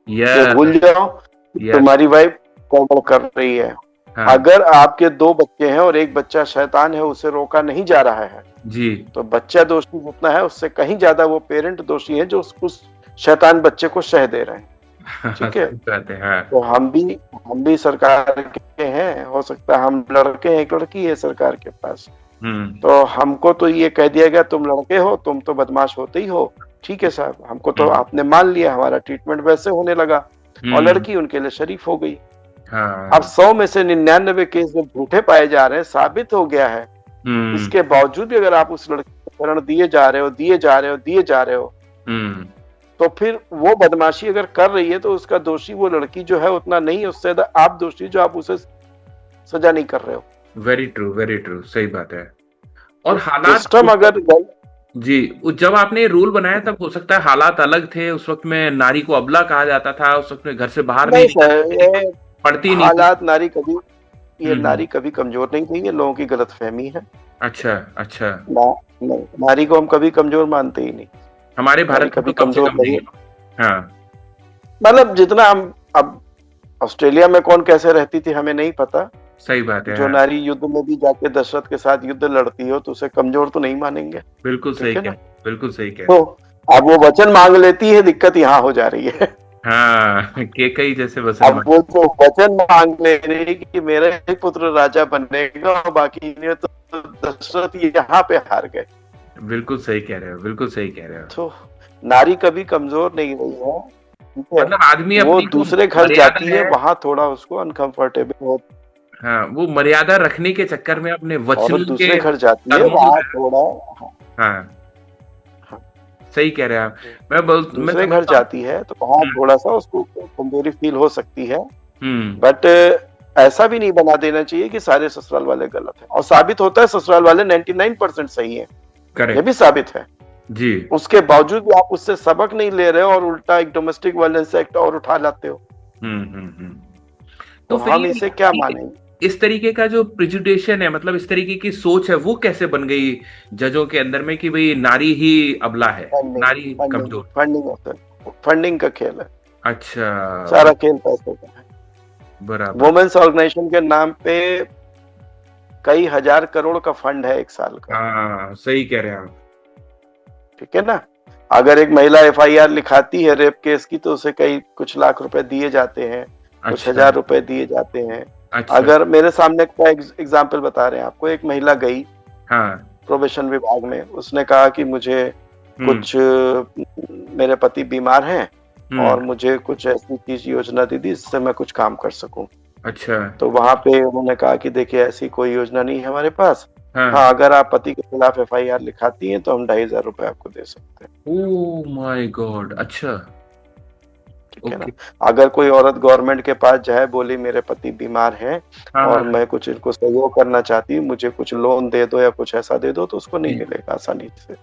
Speaker 3: ये भूल जाओ तुम्हारी वाइफ गड़बड़ कर रही है। हाँ। अगर आपके 2 बच्चे हैं और एक बच्चा शैतान है, उसे रोका नहीं जा रहा है जी, तो बच्चा दोषी जितना है उससे कहीं ज्यादा वो पेरेंट दोषी है जो उस शैतान बच्चे को शह दे रहे हैं। ठीक है। हाँ। तो हम भी सरकार के हैं, हो सकता है हम लड़के हैं, एक लड़की है सरकार के पास, तो हमको तो ये कह दिया गया तुम लड़के हो, तुम तो बदमाश होते ही हो। ठीक है साहब, हमको तो आपने मान लिया, हमारा ट्रीटमेंट वैसे होने लगा, और लड़की उनके लिए शरीफ हो गई। हाँ। अब 100 में से 99 केस में झूठे पाए जा रहे हैं, साबित हो गया है। इसके बावजूद भी अगर आप उस लड़की को शरण दिए जा रहे हो, तो फिर वो बदमाशी अगर कर रही है तो उसका दोषी वो लड़की जो है उतना नहीं, उससे आप दोषी जो आप उसे सजा नहीं कर रहे हो। वेरी ट्रू, सही बात है। और हालात सिस्टम अगर
Speaker 2: जी, जब आपने रूल बनाया तब हो सकता है हालात अलग थे, उस वक्त में नारी को अबला कहा जाता था, उस वक्त में घर से बाहर नहीं पड़ती नहीं।
Speaker 3: हालात नारी कभी कमजोर नहीं थी, ये लोगों की गलतफहमी है।
Speaker 2: अच्छा।
Speaker 3: नारी को हम कभी कमजोर मानते ही नहीं,
Speaker 2: हमारे भारत
Speaker 3: कभी कमजोर नहीं।
Speaker 2: हाँ,
Speaker 3: मतलब जितना हम, अब ऑस्ट्रेलिया में कौन कैसे रहती थी हमें नहीं पता।
Speaker 2: सही बात है।
Speaker 3: जो नारी युद्ध में भी जाके दशरथ के साथ युद्ध लड़ती हो तो उसे कमजोर तो नहीं मानेंगे।
Speaker 2: बिल्कुल सही कह।
Speaker 3: तो अब वो वचन मांग लेती है, दिक्कत यहाँ हो जा रही है।
Speaker 2: हाँ, केकई जैसे वचन।
Speaker 3: अब वो तो वचन मांग ले रही कि मेरा ही पुत्र राजा बनेगा और बाकी नहीं, तो दशरथ यहाँ पे हार गए।
Speaker 2: बिल्कुल सही कह रहे हो।
Speaker 3: तो नारी कभी कमजोर नहीं रही है,
Speaker 2: मतलब आदमी
Speaker 3: वो दूसरे घर जाती है, वहां थोड़ा उसको अनकंफर्टेबल हो।
Speaker 2: हाँ, वो मर्यादा रखने के चक्कर में अपने वचन
Speaker 3: दूसरे घर जाती है, वहां थोड़ा। हाँ,
Speaker 2: सही कह रहे हैं आप।
Speaker 3: दूसरे घर जाती है तो वहां थोड़ा सा उसको कमजोरी फील हो सकती है, बट ऐसा भी नहीं बना देना चाहिए कि सारे ससुराल वाले गलत हैं। और साबित होता है ससुराल वाले 99% सही है, ये भी साबित है जी। उसके बावजूद भी आप उससे सबक नहीं ले रहे हो और उल्टा एक डोमेस्टिक वायलेंस एक्ट और उठा लाते हो। तो हम इसे क्या मानेंगे?
Speaker 2: इस तरीके का जो प्रिजुडिशन है, मतलब इस तरीके की सोच है, वो कैसे बन गई जजों के अंदर में कि भाई नारी ही अबला है, नारी कमजोर?
Speaker 3: फंडिंग का खेल है।
Speaker 2: अच्छा।
Speaker 3: सारा खेल पैसे का है।
Speaker 2: बराबर।
Speaker 3: वुमेन्स ऑर्गेनाइजेशन के नाम पे कई हजार करोड़ का फंड है एक साल का।
Speaker 2: हाँ, सही कह रहे हैं आप।
Speaker 3: ठीक है ना। अगर एक महिला एफआईआर लिखाती है रेप केस की तो उसे कुछ लाख रुपए दिए जाते हैं, कुछ
Speaker 2: अच्छा।
Speaker 3: हजार रुपए दिए जाते हैं।
Speaker 2: अच्छा।
Speaker 3: अगर मेरे सामने का एग्जाम्पल बता रहे हैं आपको, एक महिला गई
Speaker 2: हाँ।
Speaker 3: प्रोबेशन विभाग में, उसने कहा कि मुझे कुछ मेरे पति बीमार हैं और मुझे कुछ ऐसी चीज योजना दी थी जिससे मैं कुछ काम कर सकूं।
Speaker 2: अच्छा।
Speaker 3: तो वहां पे उन्होंने कहा कि देखिए ऐसी कोई योजना नहीं है हमारे पास।
Speaker 2: हाँ।
Speaker 3: हाँ, अगर आप पति के खिलाफ एफआईआर लिखाती हैं तो हम 2,500 रुपए आपको दे सकते हैं।
Speaker 2: ओह माय गॉड। अच्छा।
Speaker 3: ठीक है ना।
Speaker 2: ओके।
Speaker 3: अगर कोई औरत गवर्नमेंट के पास जाए, बोली मेरे पति बीमार हैं
Speaker 2: हाँ
Speaker 3: और
Speaker 2: हाँ।
Speaker 3: मैं कुछ इनको सहयोग करना चाहती हूँ, मुझे कुछ लोन दे दो या कुछ ऐसा दे दो, तो उसको नहीं
Speaker 2: जी।
Speaker 3: मिलेगा आसानी से।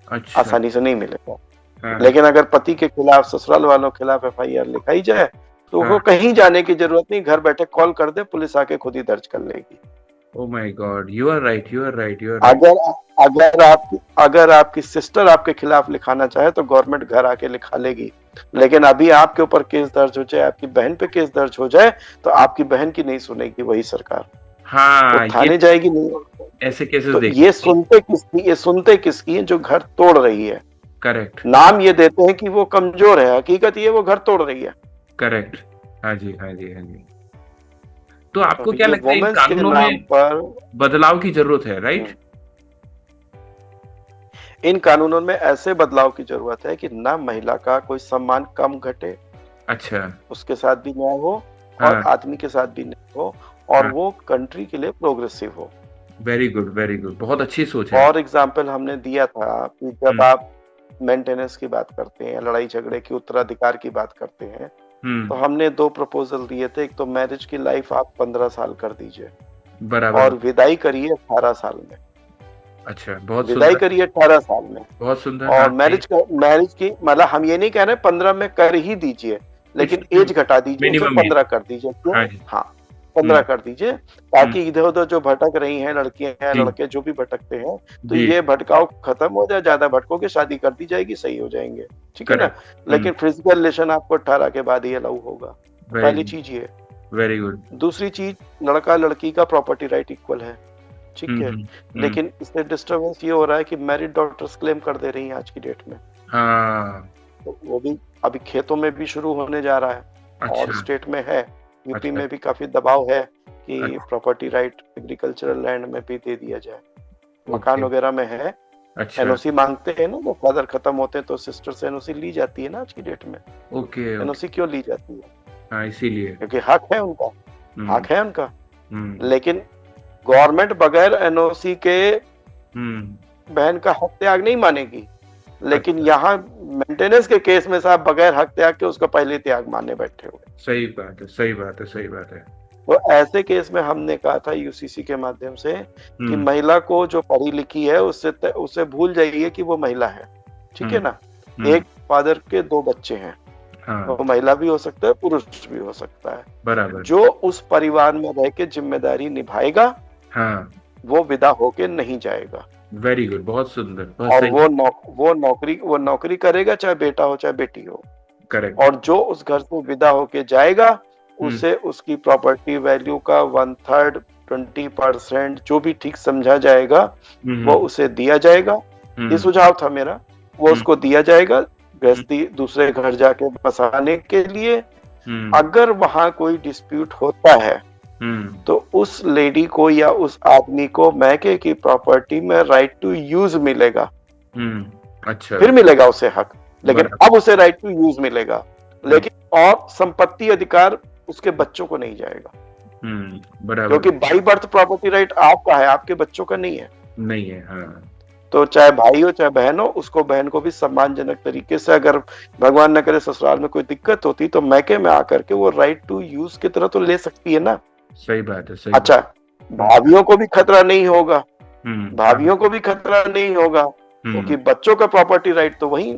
Speaker 2: अच्छा।
Speaker 3: आसानी से नहीं मिलेगा।
Speaker 2: हाँ
Speaker 3: लेकिन अगर पति के खिलाफ, ससुराल वालों के खिलाफ एफआईआर लिखाई जाए तो
Speaker 2: हाँ।
Speaker 3: वो कहीं जाने की जरूरत नहीं, घर बैठे कॉल कर दे, पुलिस आके खुद ही दर्ज कर लेगी।
Speaker 2: Oh my God, you are right, you are right, you are right.
Speaker 3: अगर आपकी सिस्टर आपके खिलाफ लिखाना चाहे तो गवर्नमेंट घर आके लिखा लेगी। लेकिन अभी आपके ऊपर केस दर्ज हो जाए, आपकी बहन पे केस दर्ज हो जाए, तो आपकी बहन की नहीं सुनेगी वही सरकार, वो
Speaker 2: हाँ,
Speaker 3: थाने जाएगी नहीं।
Speaker 2: ऐसे केसेस
Speaker 3: तो
Speaker 2: देखे।
Speaker 3: ये सुनते किसकी है? जो घर तोड़ रही है।
Speaker 2: करेक्ट।
Speaker 3: नाम ये देते हैं कि वो कमजोर है, हकीकत ये वो घर तोड़ रही है।
Speaker 2: करेक्ट। हाँ जी, हाँ जी, हाँ जी। तो आपको
Speaker 3: तो
Speaker 2: क्या
Speaker 3: ये
Speaker 2: लगता है इन
Speaker 3: वुमेन्स के
Speaker 2: कानूनों
Speaker 3: नाम
Speaker 2: में
Speaker 3: पर,
Speaker 2: बदलाव की जरूरत है, राइट?
Speaker 3: इन कानूनों में ऐसे बदलाव की जरूरत है कि ना महिला का कोई सम्मान कम घटे,
Speaker 2: अच्छा।
Speaker 3: उसके साथ भी न्याय हो, और
Speaker 2: हाँ
Speaker 3: आदमी के साथ भी न्याय हो, और
Speaker 2: हाँ।
Speaker 3: वो कंट्री के लिए प्रोग्रेसिव हो।
Speaker 2: वेरी गुड, वेरी गुड, बहुत अच्छी सोच है।
Speaker 3: और एग्जाम्पल हमने दिया था कि जब आप मेंटेनेंस की बात करते हैं, लड़ाई झगड़े की उत्तराधिकार की बात करते हैं, तो हमने 2 प्रपोजल दिए थे। एक तो मैरिज की लाइफ आप 15 साल कर दीजिए
Speaker 2: बराबर।
Speaker 3: और विदाई करिए 18 साल में।
Speaker 2: अच्छा, बहुत
Speaker 3: विदाई
Speaker 2: सुंदर,
Speaker 3: करिए 18 साल में।
Speaker 2: बहुत सुंदर।
Speaker 3: और
Speaker 2: हाँ,
Speaker 3: मैरिज की मतलब हम ये नहीं कह रहे 15 में कर ही दीजिए, लेकिन एज घटा दीजिए, उसे
Speaker 2: मिनिमम एज।
Speaker 3: 15 कर दीजिए। क्यों?
Speaker 2: हाँ जी।
Speaker 3: हाँ, 15 कर दीजिए, ताकि इधर उधर जो भटक रही हैं लड़कियां हैं,
Speaker 2: जी
Speaker 3: लड़के जो भी भटकते हैं, तो
Speaker 2: जी।
Speaker 3: ये भटकाव खत्म हो जाए। ज्यादा भटकोगे, शादी कर दी जाएगी, सही हो जाएंगे। ठीक है ना।
Speaker 2: करेक्ट।
Speaker 3: लेकिन फिजिकल रिलेशन आपको 18 के बाद ही अलाउ होगा। पहली
Speaker 2: वेरी
Speaker 3: चीज ये।
Speaker 2: Very good.
Speaker 3: दूसरी चीज, लड़का लड़की का प्रॉपर्टी राइट इक्वल है। ठीक है। लेकिन इससे डिस्टर्बेंस ये हो रहा है कि मैरिड डॉटर्स क्लेम कर दे रही हैं आज की डेट में।
Speaker 2: हाँ।
Speaker 3: तो वो भी अभी खेतों में भी शुरू होने जा रहा है।
Speaker 2: अच्छा।
Speaker 3: और स्टेट में है, यूपी
Speaker 2: अच्छा।
Speaker 3: में भी काफी दबाव है कि
Speaker 2: अच्छा।
Speaker 3: प्रॉपर्टी राइट एग्रीकल्चरल लैंड में भी दे दिया जाए। मकान
Speaker 2: ओके।
Speaker 3: वगैरह में है।
Speaker 2: अच्छा।
Speaker 3: एनओसी मांगते हैं ना, वो फादर खत्म होते हैं तो सिस्टर से एनओसी ली जाती है ना आज की डेट में।
Speaker 2: ओके। ओके।
Speaker 3: एनओसी क्यों ली जाती है?
Speaker 2: हाँ, इसीलिए।
Speaker 3: क्योंकि हक है उनका, हक है उनका।
Speaker 2: हम्म
Speaker 3: लेकिन गवर्नमेंट बगैर एनओसी के
Speaker 2: हम्म।
Speaker 3: बहन का हक त्याग नहीं मानेगी। लेकिन
Speaker 2: अच्छा।
Speaker 3: यहाँ मेंटेनेंस के केस में साहब बगैर हक त्याग के उसका पहले त्याग मानने बैठे हुए।
Speaker 2: सही बात है, सही बात है, सही बात है।
Speaker 3: तो ऐसे केस में हमने कहा था यूसीसी के माध्यम से कि महिला को, जो पढ़ी लिखी है, उससे भूल जाइए कि वो महिला है। ठीक है ना। एक फादर के 2 बच्चे हैं।
Speaker 2: हाँ।
Speaker 3: वो महिला भी हो सकता है, पुरुष भी हो सकता है।
Speaker 2: बराबर।
Speaker 3: जो उस परिवार में रह के जिम्मेदारी निभाएगा,
Speaker 2: हाँ।
Speaker 3: वो विदा होके नहीं जाएगा।
Speaker 2: वेरी गुड, बहुत सुंदर, बहुत
Speaker 3: और
Speaker 2: सही।
Speaker 3: वो नौकरी करेगा, चाहे बेटा हो चाहे बेटी हो।
Speaker 2: करेक्ट।
Speaker 3: और जो उस घर से विदा होके जाएगा, उसे उसकी प्रॉपर्टी वैल्यू का 1/3, 20% जो भी ठीक समझा जाएगा, वो उसे दिया जाएगा। ये सुझाव था मेरा। वो उसको दिया जाएगा गृहस्थी दूसरे घर जाके बसाने के लिए। अगर वहां कोई डिस्प्यूट होता है तो उस लेडी को या उस आदमी को मैके की प्रॉपर्टी में राइट टू यूज मिलेगा।
Speaker 2: अच्छा।
Speaker 3: फिर मिलेगा उसे हक, लेकिन अब उसे राइट टू यूज मिलेगा। लेकिन और संपत्ति अधिकार उसके बच्चों को नहीं जाएगा।
Speaker 2: बराबर।
Speaker 3: क्योंकि बाई बर्थ प्रॉपर्टी राइट आपका है, आपके बच्चों का नहीं है।
Speaker 2: नहीं है। हाँ।
Speaker 3: तो चाहे भाई हो चाहे बहन हो, उसको, बहन को भी सम्मानजनक तरीके से, अगर भगवान न करे ससुराल में कोई दिक्कत होती, तो मैके में आकर के वो राइट टू यूज की तरह तो ले सकती है ना।
Speaker 2: सही बात है, सही।
Speaker 3: अच्छा, भाभियों को भी खतरा नहीं होगा। भाभियों को भी खतरा नहीं होगा, क्योंकि बच्चों का प्रॉपर्टी राइट तो वहीं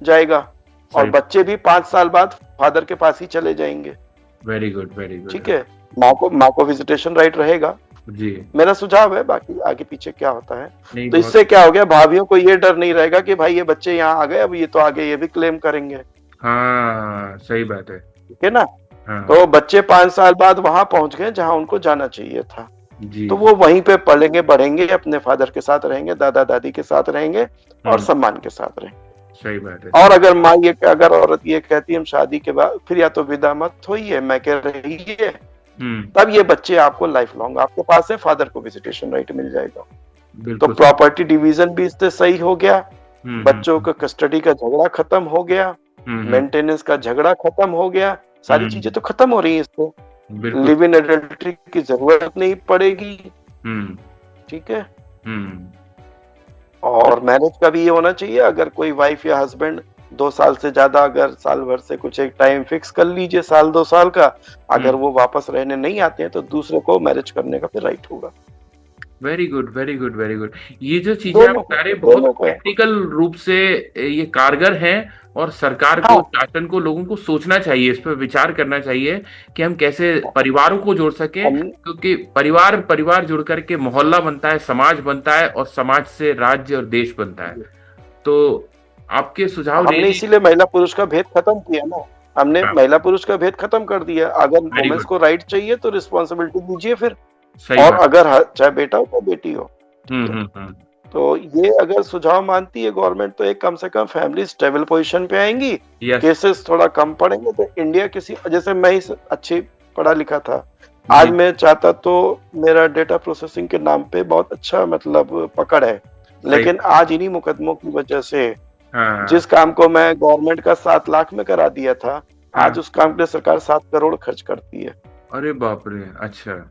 Speaker 3: जाएगा। और बच्चे भी 5 साल बाद फादर के पास ही चले जाएंगे।
Speaker 2: Very good, very good.
Speaker 3: ठीक है। माँ को विजिटेशन राइट रहेगा।
Speaker 2: जी।
Speaker 3: मेरा सुझाव है, बाकी आगे पीछे क्या होता है। तो इससे
Speaker 2: बहुत...
Speaker 3: क्या हो गया, भाभियों को ये डर नहीं रहेगा कि भाई ये बच्चे यहाँ आ गए, अब ये तो आगे ये भी क्लेम करेंगे।
Speaker 2: हाँ सही बात है।
Speaker 3: ठीक है ना।
Speaker 2: हाँ
Speaker 3: तो बच्चे 5 साल बाद वहां पहुंच गए जहां उनको जाना चाहिए था।
Speaker 2: जी।
Speaker 3: तो वो वहीं पे पलेंगे बढ़ेंगे, अपने फादर के साथ रहेंगे, दादा दादी के साथ रहेंगे और सम्मान के साथ रहेंगे।
Speaker 2: सही बात है।
Speaker 3: और अगर माँ ये, अगर औरत ये कहती है हम शादी के बाद फिर या तो विदा मत होइए, मैं कह रही है, तब ये बच्चे आपको लाइफ लॉन्ग आपके पास है, फादर को विजिटेशन राइट मिल जाएगा। तो प्रॉपर्टी डिवीजन भी इससे सही हो गया, बच्चों का कस्टडी का झगड़ा खत्म हो गया, मेंटेनेंस का झगड़ा खत्म हो गया, सारी चीजें तो खत्म हो रही है इससे। लिव इन एडल्ट्री की जरूरत नहीं पड़ेगी। ठीक है। और मैरिज का भी ये होना चाहिए, अगर कोई वाइफ या हस्बैंड 2 साल से ज्यादा, अगर साल भर से कुछ एक टाइम फिक्स कर लीजिए, साल 2 साल का, अगर वो वापस रहने नहीं आते हैं तो दूसरे को मैरिज करने का फिर राइट होगा।
Speaker 2: Very good very good very good. ये जो चीजें आप बता रहे बहुत प्रैक्टिकल रूप से ये कारगर हैं, और सरकार को, शासन को, लोगों को सोचना चाहिए, इस पर विचार करना चाहिए कि हम कैसे परिवारों को जोड़ सके, क्योंकि परिवार जुड़ करके मोहल्ला बनता है, समाज बनता है, और समाज से राज्य और देश बनता है। तो आपके सुझाव
Speaker 3: हमने इसीलिए महिला पुरुष का भेद खत्म किया ना, हमने महिला पुरुष का भेद खत्म कर दिया। अगर वुमेन्स को राइट चाहिए तो रिस्पॉन्सिबिलिटी दीजिए फिर, और अगर चाहे बेटा हो चाहे बेटी हो। तो ये अगर सुझाव मानती है गवर्नमेंट तो एक कम से कम फैमिली स्टेबल पोजीशन पे आएंगी, केसेस थोड़ा कम पड़ेंगे। तो इंडिया किसी, जैसे मैं ही अच्छी पढ़ा लिखा था, आज मैं चाहता तो मेरा डेटा प्रोसेसिंग के नाम पे बहुत अच्छा मतलब पकड़ है, लेकिन आज इन्हीं मुकदमों की वजह से जिस काम को मैं गवर्नमेंट का 7 लाख में करा दिया था, आज उस काम के लिए सरकार 7 करोड़ खर्च करती है।
Speaker 2: अरे बाप रे। अच्छा,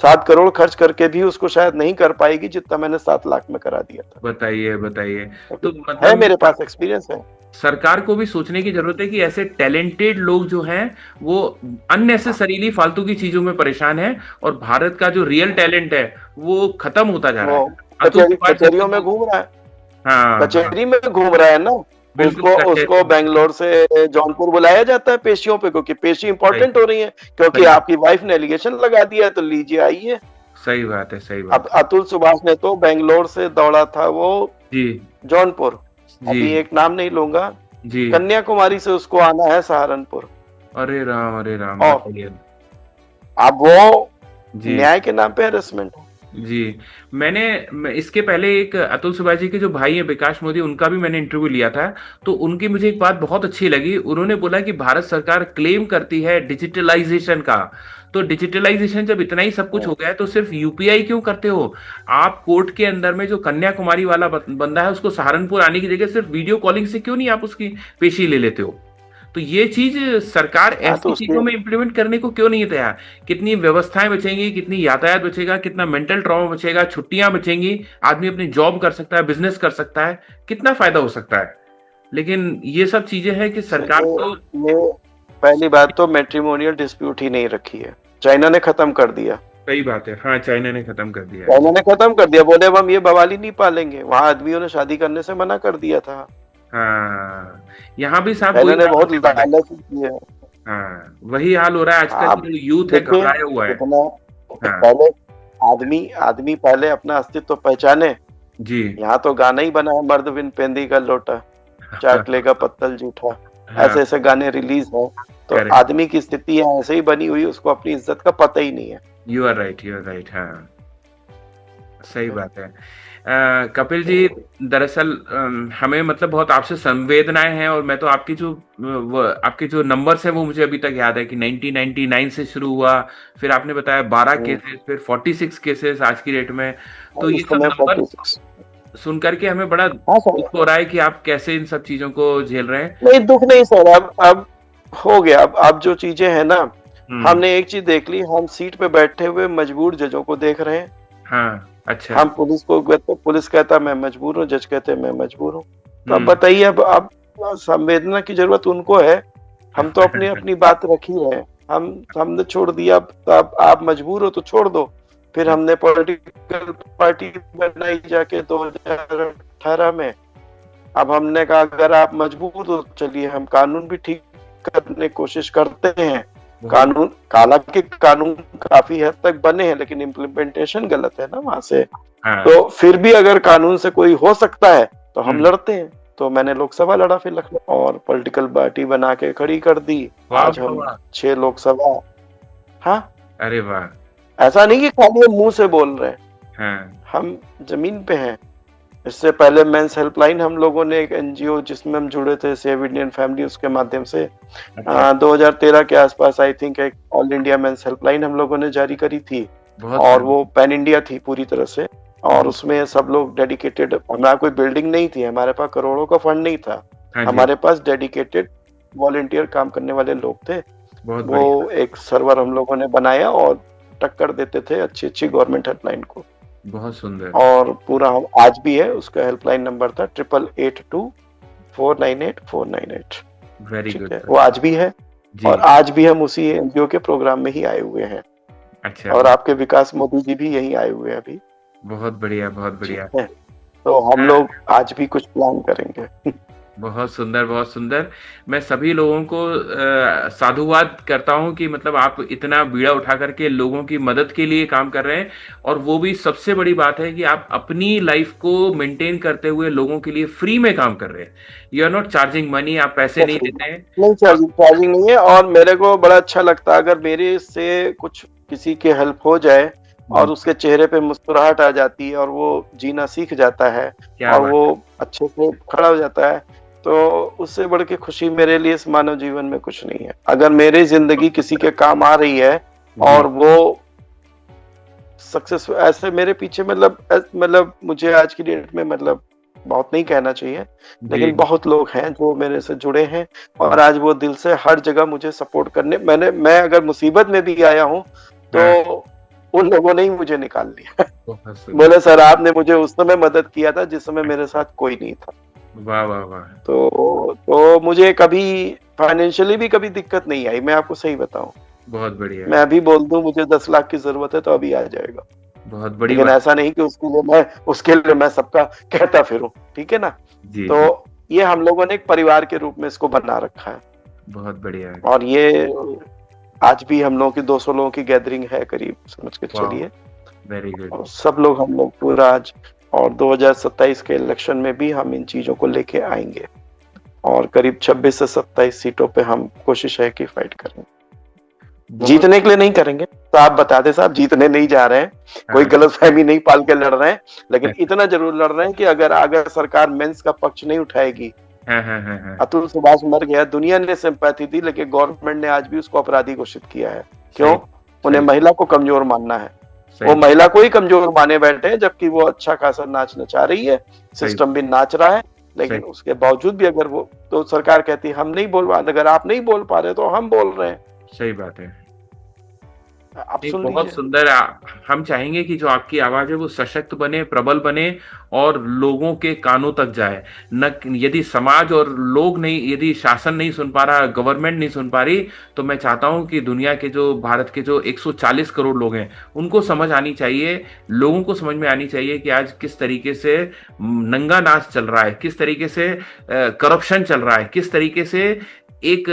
Speaker 3: 7 करोड़ खर्च करके भी उसको शायद नहीं कर पाएगी जितना मैंने 7 लाख में करा दिया था।
Speaker 2: बताइए बताइए। तो मतलब
Speaker 3: है, मेरे पास एक्सपीरियंस है।
Speaker 2: सरकार को भी सोचने की जरूरत है कि ऐसे टैलेंटेड लोग जो हैं वो अननेसेसरीली फालतू की चीजों में परेशान हैं, और भारत का जो रियल टैलेंट है वो खत्म होता जा रहा है।
Speaker 3: कचहरियों में घूम रहा है। हाँ, कचहरी में घूम रहा है ना। उसको बेंगलोर से जौनपुर बुलाया जाता है पेशियों पे, क्योंकि पेशी इंपॉर्टेंट हो रही है, क्योंकि आपकी वाइफ ने एलिगेशन लगा दिया है तो लीजिए आइए।
Speaker 2: सही बात है, सही बात।
Speaker 3: अब अतुल सुभाष ने तो बेंगलोर से दौड़ा था वो जौनपुर, अभी एक नाम नहीं लूंगा, कन्याकुमारी से उसको आना है सहारनपुर।
Speaker 2: अरे राम, अरे राम।
Speaker 3: अब वो न्याय के नाम पे हैरेसमेंट है।
Speaker 2: जी, मैंने इसके पहले एक अतुल सुभाष जी के जो भाई हैं विकास मोदी, उनका भी मैंने इंटरव्यू लिया था। तो उनकी मुझे एक बात बहुत अच्छी लगी, उन्होंने बोला कि भारत सरकार क्लेम करती है डिजिटलाइजेशन का, तो डिजिटलाइजेशन जब इतना ही सब कुछ हो गया है तो सिर्फ यूपीआई क्यों करते हो? आप कोर्ट के अंदर में जो कन्याकुमारी वाला बंदा है उसको सहारनपुर आने की जगह सिर्फ वीडियो कॉलिंग से क्यों नहीं आप उसकी पेशी ले लेते हो? तो ये चीज सरकार ऐसी चीजों में इंप्लीमेंट करने को क्यों नहीं तैयार? कितनी व्यवस्थाएं बचेंगी, कितनी यातायात बचेगा, कितना मेंटल ट्रॉमा बचेगा, छुट्टियां बचेंगी, आदमी अपनी जॉब कर सकता है, बिजनेस कर सकता है, कितना फायदा हो सकता है। लेकिन ये सब चीजें हैं कि सरकार तो,
Speaker 3: ये पहली बात तो मैट्रिमोनियल डिस्प्यूट ही नहीं रखी है, चाइना ने खत्म कर दिया।
Speaker 2: सही बात है, हाँ, चाइना ने खत्म कर दिया।
Speaker 3: चाइना ने खत्म कर दिया, बोले हम ये बवाली नहीं पालेंगे। वहां आदमियों ने शादी करने से मना कर दिया था।
Speaker 2: हाँ, यहाँ भी साहब
Speaker 3: ने बहुत लालच किया।
Speaker 2: हाँ, वही हाल हो रहा है आजकल। जो यूथ है घबराया हुआ है।
Speaker 3: पहले आदमी पहले अपना अस्तित्व पहचाने
Speaker 2: जी।
Speaker 3: यहाँ तो गाना ही बना है, मर्द बिन पेंदी का लोटा, चाट लेगा पत्तल जूठा, ऐसे ऐसे गाने रिलीज है। तो आदमी की स्थिति है ऐसे ही बनी हुई, उसको अपनी इज्जत का पता ही नहीं है।
Speaker 2: You are right. हाँ, सही बात है। कपिल जी, दरअसल हमें मतलब बहुत आपसे संवेदनाएं हैं, और मैं तो आपके जो नंबर्स हैं वो मुझे अभी तक याद है कि 1999 से शुरू हुआ, फिर आपने बताया 12 केसेस, फिर 46 केसेस आज की डेट में। तो ये सब नंबर सुन करके हमें बड़ा दुख हो रहा है कि आप कैसे इन सब चीजों को झेल रहे हैं।
Speaker 3: नहीं, दुख नहीं सर, अब हो गया। अब जो चीजें हैं ना, हमने एक चीज देख ली, हम सीट पे बैठे हुए मजबूर जजों को देख रहे हैं।
Speaker 2: हाँ, अच्छा।
Speaker 3: हम पुलिस को कहते, पुलिस कहता मैं मजबूर हूँ, जज कहते मैं मजबूर हूँ। तो अब बताइए, अब संवेदना की जरूरत उनको है, हम तो अपनी बात रखी है, हमने छोड़ दिया। अब आप मजबूर हो तो छोड़ दो। फिर हमने पॉलिटिकल पार्टी बनाई जाके 2018 में। अब हमने कहा अगर आप मजबूर हो तो चलिए हम कानून भी ठीक करने की कोशिश करते हैं। कानून काफी हद तक बने हैं, लेकिन इम्प्लीमेंटेशन गलत है ना वहां से। तो फिर भी अगर कानून से कोई हो सकता है तो हम लड़ते हैं। तो मैंने लोकसभा लड़ा फिर लखनऊ और पॉलिटिकल पार्टी बना के खड़ी कर दी।
Speaker 2: वाह
Speaker 3: आज
Speaker 2: वाह
Speaker 3: हम
Speaker 2: वाह।
Speaker 3: 6 लोकसभा। हाँ,
Speaker 2: अरे वाह।
Speaker 3: ऐसा नहीं कि खाली हम मुंह से बोल रहे हैं,
Speaker 2: हाँ
Speaker 3: हम जमीन पे हैं। इससे पहले मेंस हेल्पलाइन हम लोगों ने एक एनजीओ जिसमें हम जुड़े थे, सेव इंडियन फैमिली, उसके माध्यम से
Speaker 2: अच्छा
Speaker 3: 2013 के आसपास आई थिंक एक ऑल इंडिया मेंस हेल्पलाइन हम लोगों ने जारी करी थी।
Speaker 2: बहुत
Speaker 3: और
Speaker 2: बढ़िया।
Speaker 3: वो पैन इंडिया थी पूरी तरह से, और उसमें सब लोग डेडिकेटेड, हमारा कोई बिल्डिंग नहीं थी, हमारे पास करोड़ों का फंड नहीं था,
Speaker 2: हाँ जी
Speaker 3: हमारे पास डेडिकेटेड वॉलंटियर काम करने वाले लोग थे।
Speaker 2: बहुत बढ़िया।
Speaker 3: वो एक सर्वर हम लोगों ने बनाया और टक्कर देते थे अच्छी अच्छी गवर्नमेंट हेल्पलाइन को।
Speaker 2: बहुत सुंदर।
Speaker 3: और पूरा आज भी है, उसका हेल्पलाइन नंबर था 8882498498।
Speaker 2: वेरी
Speaker 3: ठीक
Speaker 2: गुड
Speaker 3: है, वो आज भी है।
Speaker 2: जी।
Speaker 3: और आज भी हम उसी एनजीओ के प्रोग्राम में ही आए हुए हैं।
Speaker 2: अच्छा
Speaker 3: और आपके विकास मोदी जी भी यही आए हुए हैं अभी।
Speaker 2: बहुत बढ़िया बहुत बढ़िया।
Speaker 3: ठीक है, तो हम लोग आज भी कुछ प्लान करेंगे।
Speaker 2: बहुत सुंदर बहुत सुंदर। मैं सभी लोगों को साधुवाद करता हूं कि मतलब आप इतना बीड़ा उठा करके लोगों की मदद के लिए काम कर रहे हैं, और वो भी सबसे बड़ी बात है कि आप अपनी लाइफ को मेंटेन करते हुए लोगों के लिए फ्री में काम कर रहे हैं। You are not charging money, आप पैसे नहीं देते हैं।
Speaker 3: नहीं, चार्जिंग नहीं है। और मेरे को बड़ा अच्छा लगता है अगर मेरे से कुछ किसी की हेल्प हो जाए और उसके चेहरे पे मुस्कुराहट आ जाती है और वो जीना सीख जाता है
Speaker 2: क्या
Speaker 3: और
Speaker 2: बात
Speaker 3: वो अच्छे से खड़ा हो जाता है, तो उससे बढ़ के खुशी मेरे लिए इस मानव जीवन में कुछ नहीं है। अगर मेरी जिंदगी किसी के काम आ रही है और वो सक्सेस, ऐसे मेरे पीछे मतलब मुझे आज की डेट में मतलब बहुत नहीं कहना चाहिए, लेकिन बहुत लोग हैं जो मेरे से जुड़े हैं और आज वो दिल से हर जगह मुझे सपोर्ट करने, मैं अगर मुसीबत में भी आया हूँ तो उन लोगों ने ही मुझे निकाल लिया। बोले सर आपने मुझे उस समय मदद किया था जिस समय मेरे साथ कोई नहीं था।
Speaker 2: वाह वाह वाह।
Speaker 3: तो मुझे कभी फाइनेंशियली भी कभी दिक्कत नहीं आई, मैं आपको सही बताऊं।
Speaker 2: बहुत बढ़िया। मैं
Speaker 3: अभी बोल दूं मुझे 10 लाख की जरूरत है तो अभी आ जाएगा।
Speaker 2: बहुत बड़ी
Speaker 3: लेकिन
Speaker 2: बात।
Speaker 3: ऐसा नहीं कि उसके लिए मैं सबका कहता फिरूं, ठीक है ना।
Speaker 2: जी,
Speaker 3: तो
Speaker 2: जी।
Speaker 3: ये हम लोगों ने एक परिवार के रूप में इसको बना रखा है।
Speaker 2: बहुत बढ़िया है।
Speaker 3: और ये आज भी हम लोगों की 200 लोगों की गैदरिंग है करीब, समझ के चलिए।
Speaker 2: Very good.
Speaker 3: और सब लोग हम लोग पूरा आज, और 2027 के इलेक्शन में भी हम इन चीजों को लेके आएंगे और करीब 26 से 27 सीटों पे हम कोशिश है कि फाइट करेंगे। जीतने के लिए नहीं करेंगे, तो आप बता दें साहब, जीतने नहीं जा रहे हैं, कोई गलतफहमी नहीं पाल के लड़ रहे हैं, लेकिन इतना जरूर लड़ रहे हैं कि अगर सरकार मेंस का पक्ष नहीं उठाएगी। अतुल सुभाष मर गया, दुनिया ने सिंपैथी दी, लेकिन गवर्नमेंट ने आज भी उसको अपराधी घोषित किया है। क्यों? उन्हें महिला को कमजोर मानना है। वो महिला को ही कमजोर माने बैठे हैं, जबकि वो अच्छा खासा नाच नचा रही है, सिस्टम भी नाच रहा है, लेकिन उसके बावजूद भी अगर वो, तो सरकार कहती है हम नहीं बोल पा, अगर आप नहीं बोल पा रहे तो हम बोल रहे हैं।
Speaker 2: सही बात है।
Speaker 3: आप सुन
Speaker 2: बहुत सुंदर। हम चाहेंगे कि जो आपकी आवाज है वो सशक्त बने, प्रबल बने और लोगों के कानों तक जाए। न यदि समाज और लोग नहीं, यदि शासन नहीं सुन पा रहा, गवर्नमेंट नहीं सुन पा रही, तो मैं चाहता हूं कि दुनिया के जो, भारत के जो 140 करोड़ लोग हैं उनको समझ आनी चाहिए, लोगों को समझ में आनी चाहिए कि आज किस तरीके से नंगा नाच चल रहा है, किस तरीके से करप्शन चल रहा है, किस तरीके से एक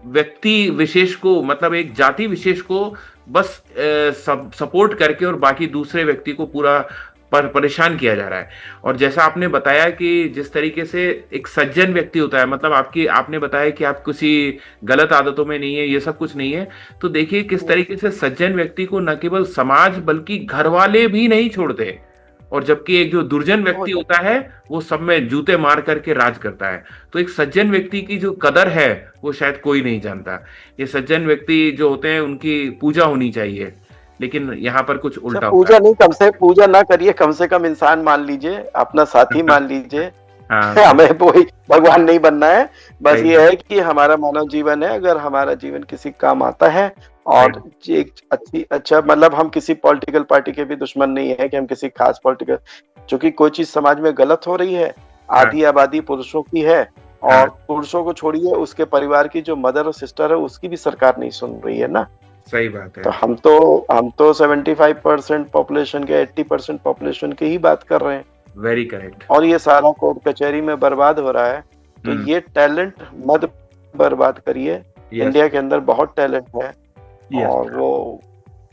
Speaker 2: व्यक्ति विशेष को, मतलब एक जाति विशेष को बस सपोर्ट करके और बाकी दूसरे व्यक्ति को पूरा परेशान किया जा रहा है। और जैसा आपने बताया कि जिस तरीके से एक सज्जन व्यक्ति होता है, मतलब आपने बताया कि आप किसी गलत आदतों में नहीं है, ये सब कुछ नहीं है, तो देखिए किस तरीके से सज्जन व्यक्ति को न केवल समाज बल्कि घर वाले भी नहीं छोड़ते, और जबकि एक जो दुर्जन व्यक्ति होता है वो सब में जूते मार करके राज करता है। तो एक सज्जन व्यक्ति की जो कदर है वो शायद कोई नहीं जानता। ये सज्जन व्यक्ति जो होते हैं उनकी पूजा होनी चाहिए, लेकिन यहाँ पर कुछ उल्टा
Speaker 3: पूजा नहीं, कम से पूजा ना करिए, कम से कम इंसान मान लीजिए, अपना साथी मान लीजिए। हमें वही भगवान नहीं बनना है, बस ये है कि हमारा मानव जीवन है, अगर हमारा जीवन किसी काम आता है और एक अच्छा मतलब हम किसी पॉलिटिकल पार्टी के भी दुश्मन नहीं है कि हम किसी खास पॉलिटिकल, चूंकि कोई चीज समाज में गलत हो रही है, आधी आबादी पुरुषों की है, और पुरुषों को छोड़िए उसके परिवार की जो मदर और सिस्टर है उसकी भी सरकार नहीं सुन रही है ना।
Speaker 2: सही बात है।
Speaker 3: तो हम तो 75% पॉपुलेशन के 80% पॉपुलेशन की ही बात कर रहे हैं।
Speaker 2: Very correct.
Speaker 3: और ये सारा कोर्ट कचहरी में बर्बाद हो रहा है, तो ये टैलेंट मत बर्बाद करिए। इंडिया के अंदर बहुत टैलेंट है और वो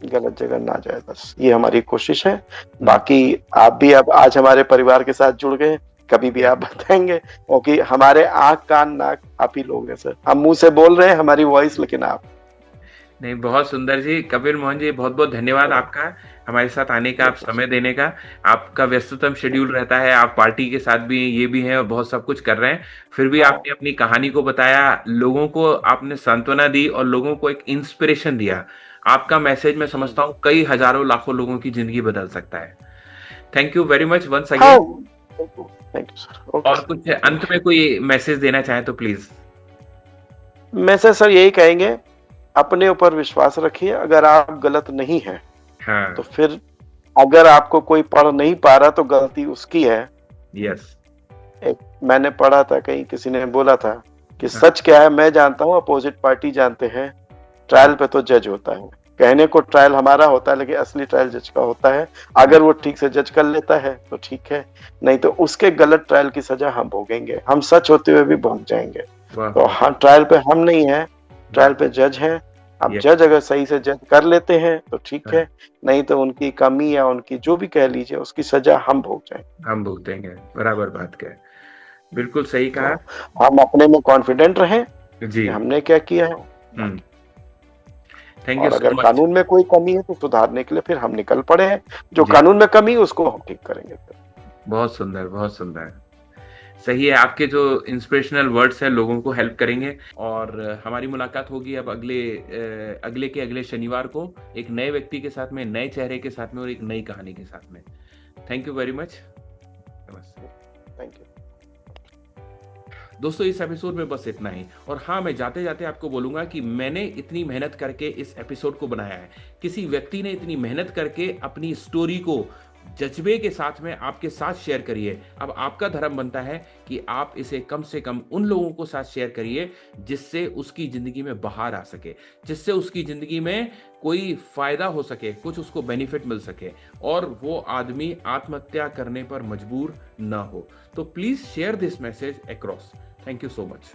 Speaker 3: गलत जगह ना जाए, बस ये हमारी कोशिश है। बाकी आप भी अब आज हमारे परिवार के साथ जुड़ गए, कभी भी आप बताएंगे, क्योंकि हमारे आंख कान नाक आप ही लोग हैं सर, हम मुंह से बोल रहे हैं हमारी वॉइस, लेकिन आप।
Speaker 2: नहीं, बहुत सुंदर जी। कपिल मोहन जी, बहुत बहुत धन्यवाद आपका हमारे साथ आने का, आप समय देने का। आपका व्यस्ततम शेड्यूल रहता है, आप पार्टी के साथ भी ये भी हैं और बहुत सब कुछ कर रहे हैं, फिर भी आपने अपनी कहानी को बताया, लोगों को आपने सांत्वना दी और लोगों को एक इंस्पिरेशन दिया। आपका मैसेज मैं समझता हूँ कई हजारों लाखों लोगों की जिंदगी बदल सकता है। Thank you very much once again.
Speaker 3: Thank you sir.
Speaker 2: और कुछ अंत में कोई मैसेज देना चाहें तो प्लीज।
Speaker 3: मैसेज सर यही कहेंगे, अपने ऊपर विश्वास रखिए। अगर आप गलत नहीं हैं
Speaker 2: हाँ।
Speaker 3: तो फिर अगर आपको कोई पढ़ नहीं पा रहा तो गलती उसकी है।
Speaker 2: यस।
Speaker 3: एक मैंने पढ़ा था, कहीं किसी ने बोला था कि सच क्या है मैं जानता हूँ, अपोजिट पार्टी जानते हैं, ट्रायल पे तो जज होता है। कहने को ट्रायल हमारा होता है, लेकिन असली ट्रायल जज का होता है। अगर वो ठीक से जज कर लेता है तो ठीक है, नहीं तो उसके गलत ट्रायल की सजा हम भोगेंगे, हम सच होते हुए भी भोग जाएंगे। तो हाँ, ट्रायल पे हम नहीं है, ट्रायल पे जज हैं। अब जज अगर सही से जज कर लेते हैं तो ठीक है, नहीं तो उनकी कमी या उनकी जो भी कह लीजिए उसकी सजा हम भोग जाएंगे।
Speaker 2: हम भुगतेंगे, बराबर बात कहे, बिल्कुल सही कहा।
Speaker 3: हम अपने में कॉन्फिडेंट रहें
Speaker 2: जी,
Speaker 3: कि हमने क्या किया है।
Speaker 2: थैंक यू
Speaker 3: और
Speaker 2: सो
Speaker 3: अगर
Speaker 2: मच।
Speaker 3: कानून में कोई कमी है तो सुधारने के लिए फिर हम निकल पड़े हैं, जो
Speaker 2: जी।
Speaker 3: कानून में कमी है उसको हम ठीक करेंगे।
Speaker 2: बहुत सुंदर, बहुत सुंदर, सही है। आपके जो इंस्पिरेशनल वर्ड्स हैं लोगों को हेल्प करेंगे। और हमारी मुलाकात होगी अब अगले शनिवार को एक नए व्यक्ति के साथ में, नए चेहरे के साथ में और एक नई कहानी के साथ में। Thank you very much. नमस्ते।
Speaker 3: थैंक यू
Speaker 2: दोस्तों, इस एपिसोड में बस इतना ही। और हाँ, मैं जाते जाते आपको बोलूंगा कि मैंने इतनी मेहनत करके इस एपिसोड को बनाया है, किसी व्यक्ति ने इतनी मेहनत करके अपनी स्टोरी को जज्बे के साथ में आपके साथ शेयर करिए। अब आपका धर्म बनता है कि आप इसे कम से कम उन लोगों को साथ शेयर करिए जिससे उसकी जिंदगी में बहार आ सके, जिससे उसकी जिंदगी में कोई फायदा हो सके, कुछ उसको बेनिफिट मिल सके और वो आदमी आत्महत्या करने पर मजबूर ना हो। तो please share this message across. Thank you so much.